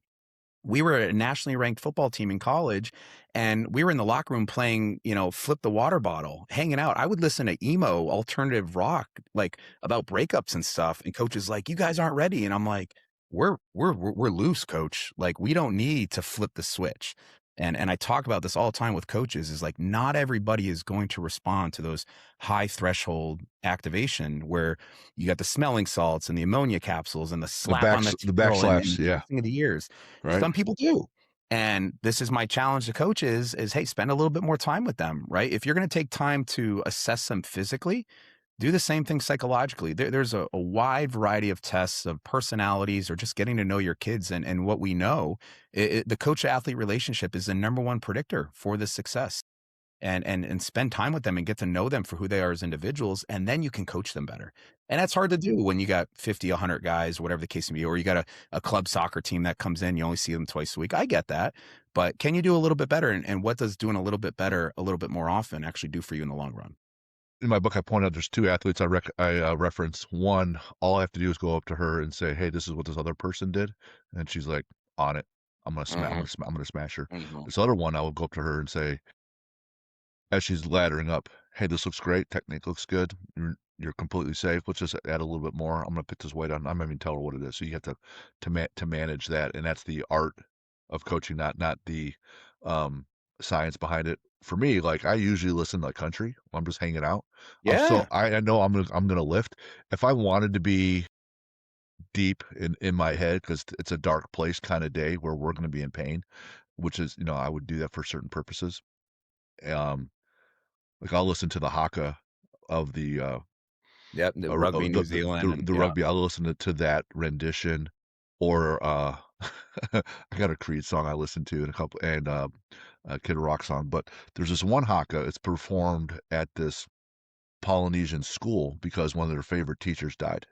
we were a nationally ranked football team in college and we were in the locker room playing, flip the water bottle, hanging out. I would listen to emo alternative rock, like about breakups and stuff. And coach is like, you guys aren't ready. And I'm like, we're loose, coach. Like we don't need to flip the switch. And I talk about this all the time with coaches is like, not everybody is going to respond to those high threshold activation where you got the smelling salts and the ammonia capsules and the slap on the The tail and backslaps, yeah, piercing of the ears. right? Some people do. And this is my challenge to coaches is, hey, spend a little bit more time with them, right? If you're going to take time to assess them physically, do the same thing psychologically. There's a wide variety of tests of personalities or just getting to know your kids. And what we know, the coach athlete relationship is the number one predictor for the success. And spend time with them and get to know them for who they are as individuals, and then you can coach them better. And that's hard to do when you got 50, 100 guys, whatever the case may be, or you got a club soccer team that comes in, you only see them twice a week. I get that, but can you do a little bit better? And what does doing a little bit better, a little bit more often actually do for you in the long run? In my book, I point out there's 2 athletes I reference. One, all I have to do is go up to her and say, "Hey, this is what this other person did," and she's like, "On it. Mhm, I'm gonna smash her." mhm. This other one, I will go up to her and say, as she's laddering up, "Hey, this looks great. Technique looks good. You're completely safe. Let's just add a little bit more. I'm gonna pick this weight on." I'm not even tell her what it is. So you have to manage that, and that's the art of coaching, not the um, science behind it. For me, like I usually listen to country when I'm just hanging out. So Yeah. I know I'm gonna lift. If I wanted to be deep in my head because it's a dark place kind of day where we're gonna be in pain, which is I would do that for certain purposes. Um, like, I'll listen to the haka of the, Yep. The or rugby, of New Zealand, and the yeah. rugby. I'll listen to that rendition or, I got a Creed song I listen to and a couple and, a Kid Rock song, but there's this one haka, it's performed at this Polynesian school because one of their favorite teachers died.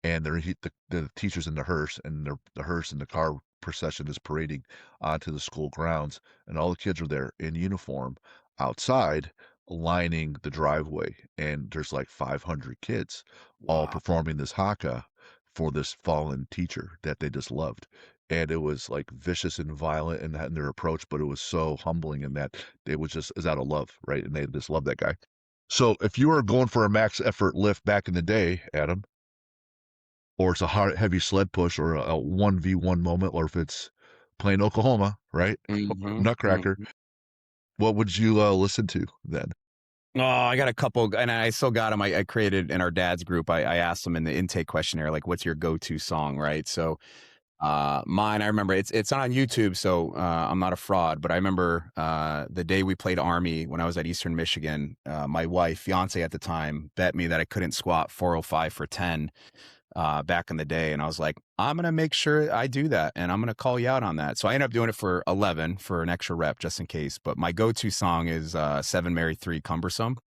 And the teacher's in the hearse, and the hearse and the car procession is parading onto the school grounds, and all the kids are there in uniform outside lining the driveway, and there's like 500 kids all Wow. performing this haka for this fallen teacher that they just loved. And it was like vicious and violent in their approach, but it was so humbling in that it was just is out of love, right? And they just love that guy. So if you were going for a max effort lift back in the day, Adam, or it's a hard, heavy sled push or a 1v1 moment, or if it's playing Oklahoma, right? Mhm, Nutcracker, mhm. what would you listen to then? Oh, I got a couple, and I still got them. I created in our dad's group. I asked them in the intake questionnaire, like, "What's your go-to song?" Right? So, mine, I remember it's on YouTube, so I'm not a fraud. But I remember the day we played Army when I was at Eastern Michigan. My wife, fiance at the time, bet me that I couldn't squat 405 for 10 back in the day. And I was like, I'm going to make sure I do that. And I'm going to call you out on that. So I ended up doing it for 11 for an extra rep just in case. But my go to song is Seven Mary 3 Cumbersome.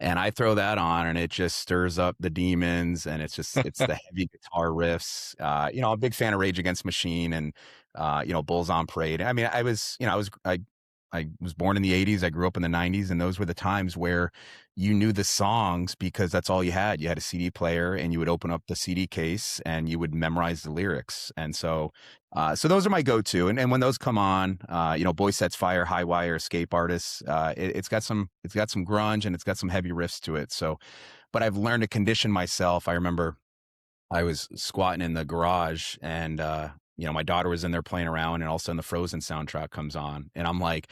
And I throw that on and it just stirs up the demons and it's the heavy guitar riffs. I'm a big fan of Rage Against Machine and Bulls on Parade. I mean, I was born in the 80s. I grew up in the 90s and those were the times where you knew the songs because that's all you had. You had a CD player and you would open up the CD case and you would memorize the lyrics. And so those are my go-to. And when those come on, Boy Sets Fire, High Wire, Escape Artists, it's got some grunge and it's got some heavy riffs to it. So, but I've learned to condition myself. I remember I was squatting in the garage and, my daughter was in there playing around and all of a sudden the Frozen soundtrack comes on and I'm like,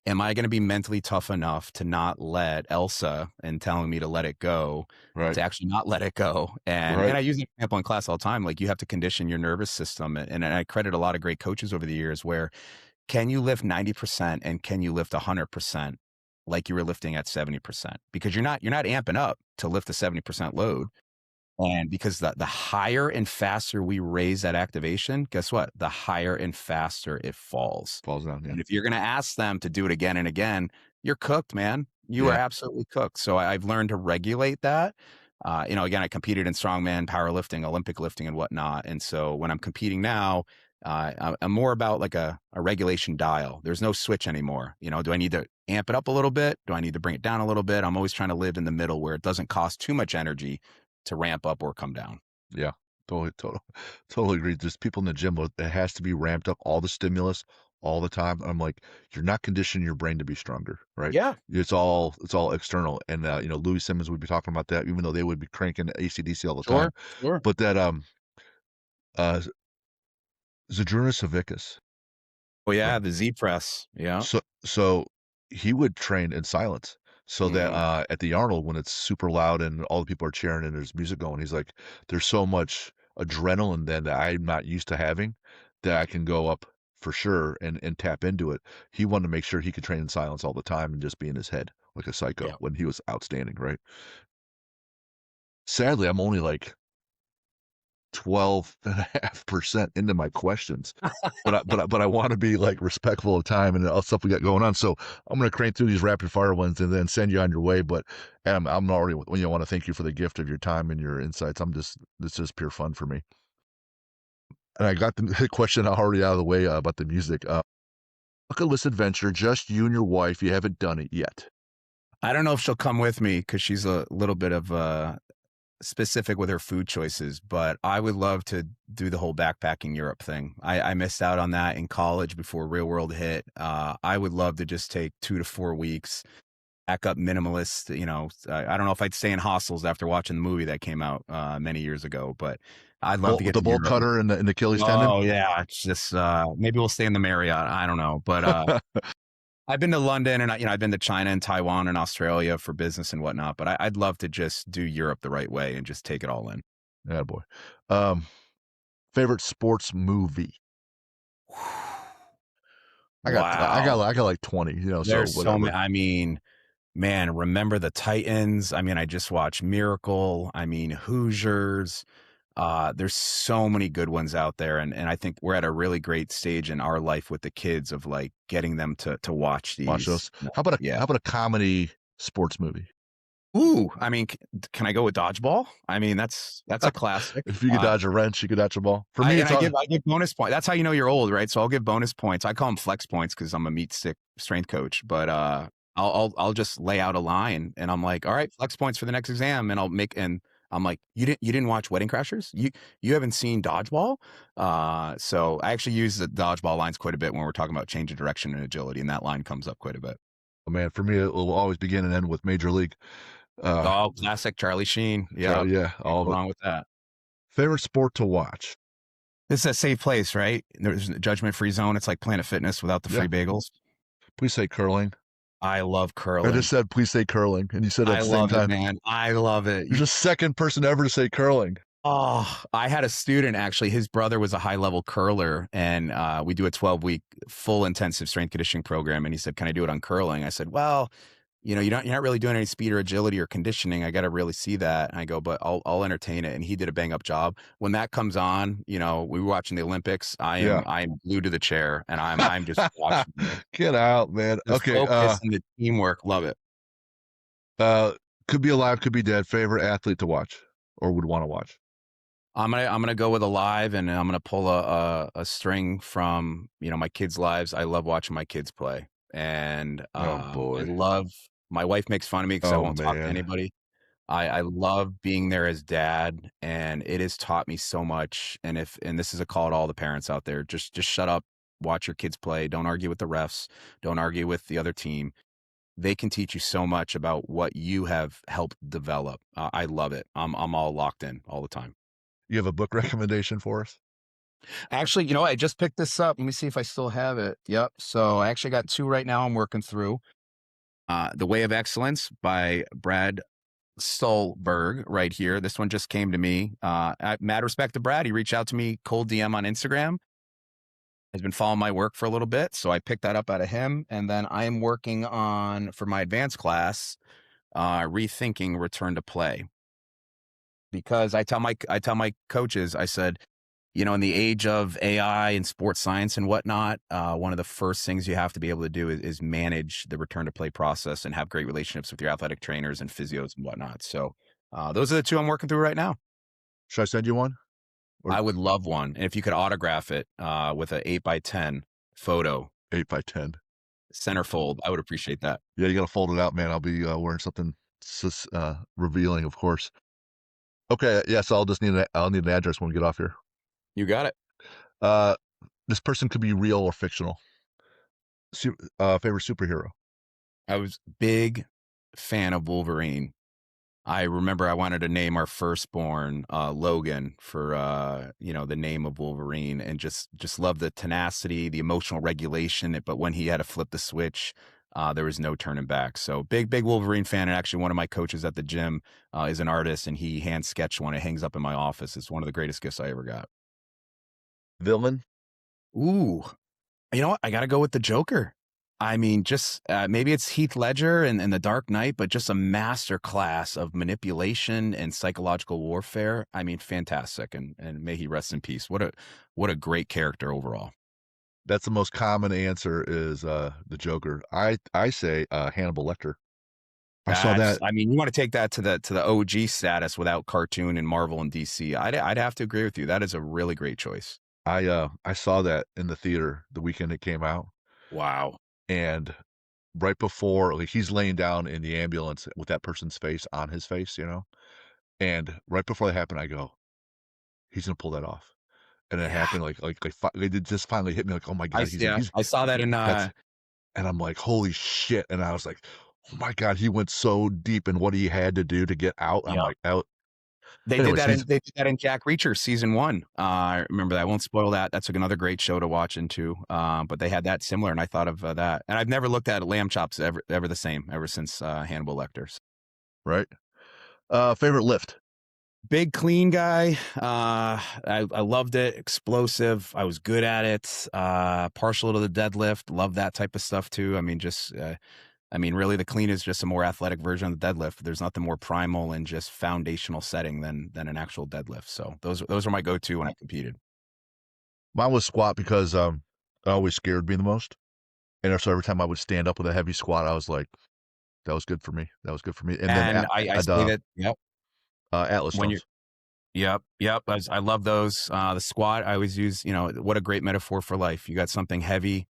am I going to be mentally tough enough to not let Elsa and telling me to let it go, Right, to actually not let it go? And right. I use an example in class all the time. Like you have to condition your nervous system. And I credit a lot of great coaches over the years where can you lift 90% and can you lift 100% like you were lifting at 70%? Because you're not amping up to lift a 70% load. And because the higher and faster we raise that activation, guess what? The higher and faster it falls. Falls down, yeah. And if you're gonna ask them to do it again and again, you're cooked, man. You are Yeah, absolutely cooked. So I've learned to regulate that. Again, I competed in strongman, powerlifting, Olympic lifting, and whatnot. And so when I'm competing now, I'm more about like a regulation dial. There's no switch anymore. Do I need to amp it up a little bit? Do I need to bring it down a little bit? I'm always trying to live in the middle where it doesn't cost too much energy to ramp up or come down. yeah. Totally agree. There's people in the gym, it has to be ramped up, all the stimulus, all the time. I'm like, you're not conditioning your brain to be stronger, right? Yeah, It's all external. And Louis Simmons would be talking about that, even though they would be cranking AC/DC all the time. sure, sure. But that uh Zadrunas Savickas, Oh right? yeah, the Z press. Yeah. So he would train in silence so that, Mhm. at the Arnold, when it's super loud and all the people are cheering and there's music going, he's like, "There's so much adrenaline then that I'm not used to having that I can go up for sure and tap into it." He wanted to make sure he could train in silence all the time and just be in his head like a psycho Yeah. when he was outstanding, right? Sadly, I'm only like 12.5% into my questions, but I wanna be, like, respectful of time and all stuff we got going on, so I'm gonna crank through these rapid fire ones and then send you on your way, but, I'm already wanna thank you for the gift of your time and your insights. This is pure fun for me. And I got the the question already out of the way, about the music. Bucket list adventure, just you and your wife, you haven't done it yet. I don't know if she'll come with me because she's a little bit of specific with her food choices, but I would love to do the whole backpacking Europe thing. I missed out on that in college before real world hit. I would love to just take 2 to 4 weeks, back up minimalist. I don't know if I'd stay in hostels after watching the movie that came out many years ago, but I'd love to Bolt get the to bolt Europe. cutter and the Achilles tendon? Oh yeah, it's just maybe we'll stay in the Marriott. I don't know, but I've been to London and I've been to China and Taiwan and Australia for business and whatnot, but I'd love to just do Europe the right way and just take it all in. Attaboy. Um, favorite sports movie? Wow. I got like 20, so There's so many. whatever. I mean, man, remember the Titans? I mean, I just watched Miracle. I mean, Hoosiers. There's so many good ones out there, and I think we're at a really great stage in our life with the kids of like getting them to watch Watch these. those. Yeah. How about a comedy sports movie? Ooh, I mean, can I go with dodgeball? I mean, that's a classic. If you could dodge a wrench, you could dodge a ball. For I me, and it's all I give bonus point. That's how you know you're old, right? So I'll give bonus points. I call them flex points because I'm a meat stick strength coach. But I'll just lay out a line, and I'm like, all right, flex points for the next exam, and I'm like, you didn't watch Wedding Crashers? You haven't seen dodgeball? So I actually use the dodgeball lines quite a bit when we're talking about change of direction and agility, and that line comes up quite a bit. oh man, for me, it will always begin and end with Major League. Oh, classic Charlie Sheen. Yeah, Yeah, can't all go of it. wrong with that. Favorite sport to watch? This is a safe place, right? There's a judgment-free zone. It's like Planet Fitness without the Yeah, free bagels. please say curling. I love I just curling. said, please say curling, and you said it at I the same love it, time. man. I love it. You're the second person ever to say curling. Oh, I had a student actually, his brother was a high level curler, and we do a 12-week full intensive strength conditioning program. And he said, can I do it on curling? I said, well, you're not really doing any speed or agility or conditioning. I got to really see that. And I go, but I'll entertain it. And he did a bang up job. When that comes on, we were watching the Olympics. Yeah. I'm glued to the chair, and I'm just watching Get out, man. the Okay, focus and the teamwork. Love it. uh, could be alive, could be dead. Favorite athlete to watch or would want to watch? I'm gonna go with alive, and I'm gonna pull a string from my kids' lives. I love watching my kids play, and Oh I boy. love. My wife makes fun of me because I Oh won't talk to man. anybody. I love being there as dad, and it has taught me so much. And this is a call to all the parents out there: just shut up, watch your kids play. Don't argue with the refs. Don't argue with the other team. They can teach you so much about what you have helped develop. I love it. I'm all locked in all the time. You have a book recommendation for us? Actually, I just picked this up. Let me see if I still have it. Yep. So I actually got two right now I'm working through. The Way of Excellence by Brad Stulberg right here. This one just came to me. Mad respect to Brad. He reached out to me cold DM on Instagram. Has been following my work for a little bit. So I picked that up out of him. And then I am working on, for my advanced class, rethinking return to play. Because I tell my coaches, I said, in the age of AI and sports science and whatnot, one of the first things you have to be able to do is manage the return to play process and have great relationships with your athletic trainers and physios and whatnot. So those are the two I'm working through right now. Should I send you one? Or I would love one. And if you could autograph it with an 8x10 photo, 8x10? centerfold, I would appreciate that. Yeah, you gotta fold it out, man. I'll be wearing something revealing, of course. Okay, yes, I'll need an address when we get off here. You got it. Uh, this person could be real or fictional. Favorite superhero? I was big fan of Wolverine. I remember I wanted to name our firstborn Logan for the name of Wolverine, and just love the tenacity, the emotional regulation. But when he had to flip the switch, there was no turning back. So big Wolverine fan. And actually, one of my coaches at the gym is an artist, and he hand sketched one. It hangs up in my office. It's one of the greatest gifts I ever got. Villain? Ooh, you know what? I got to go with the Joker. I mean, just maybe it's Heath Ledger and The Dark Knight, but just a master class of manipulation and psychological warfare. I mean, fantastic, and may he rest in peace. What a great character overall. That's the most common answer is the Joker. I say Hannibal Lecter. I saw That's, that. I mean, you want to take that to the OG status without cartoon and Marvel and DC. I'd have to agree with you. That is a really great choice. I saw that in the theater the weekend it came out, Wow. and right before, like, he's laying down in the ambulance with that person's face on his face, and right before that happened, I go, "He's gonna pull that off," and it Yeah. happened, like, it just finally hit me, like, "Oh my god, he's" I saw that in that's and I'm like, "Holy shit," and I was like, "Oh my god," he went so deep in what he had to do to get out. I'm yeah. like, out. They did Anyways, that he's in Jack Reacher season 1. I remember that. I won't spoil that. That's another great show to watch into. But they had that similar, and I thought of that. And I've never looked at lamb chops ever the same ever since Hannibal Lecter's. right. Favorite lift? Big clean guy. I loved it. Explosive. I was good at it. Partial to the deadlift. Love that type of stuff too. I mean, just I mean, really, the clean is just a more athletic version of the deadlift. There's nothing more primal and just foundational setting than an actual deadlift. So those are my go-to when I competed. Mine was squat because, it always scared me the most, and so every time I would stand up with a heavy squat, I was like, "That was good for me. That was good for me." And then And at I at, say that, yep, Atlas when you're stones. yep, yep. I love those. The squat, I always use, what a great metaphor for life. You got something heavy,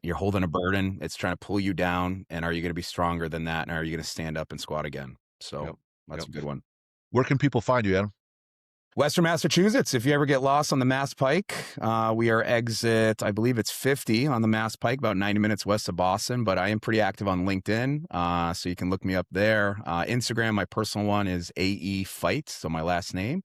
you're holding a burden, it's trying to pull you down. And are you going to be stronger than that? And are you going to stand up and squat again? So Yep, that's yep. a good one. Where can people find you, Adam? Western Massachusetts, if you ever get lost on the Mass Pike, we are exit, I believe it's 50 on the Mass Pike, about 90 minutes west of Boston, but I am pretty active on LinkedIn, so you can look me up there. Instagram, my personal one is AE Fight, so my last name.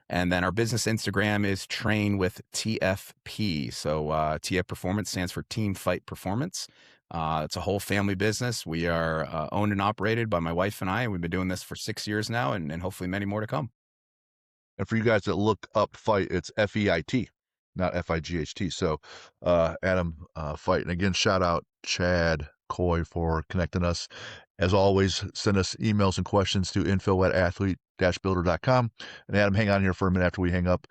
And then our business Instagram is Train with TFP. So TF Performance stands for Team Fight Performance. It's a whole family business. We are owned and operated by my wife and I, and we've been doing this for 6 years now, and hopefully many more to come. And for you guys that look up Fight, it's F-E-I-T, not F-I-G-H-T. So, Adam, Fight. And again, shout out Chad Coy for connecting us. As always, send us emails and questions to info@athlete-builder.com. And Adam, hang on here for a minute after we hang up.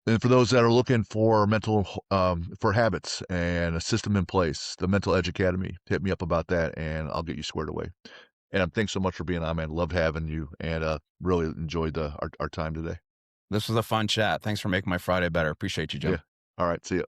And for those that are looking for for habits and a system in place, the Mental Edge Academy, hit me up about that and I'll get you squared away. And thanks so much for being on, man. Loved having you and really enjoyed our time today. This was a fun chat. Thanks for making my Friday better. Appreciate you, Yeah. Jim. All right. See ya.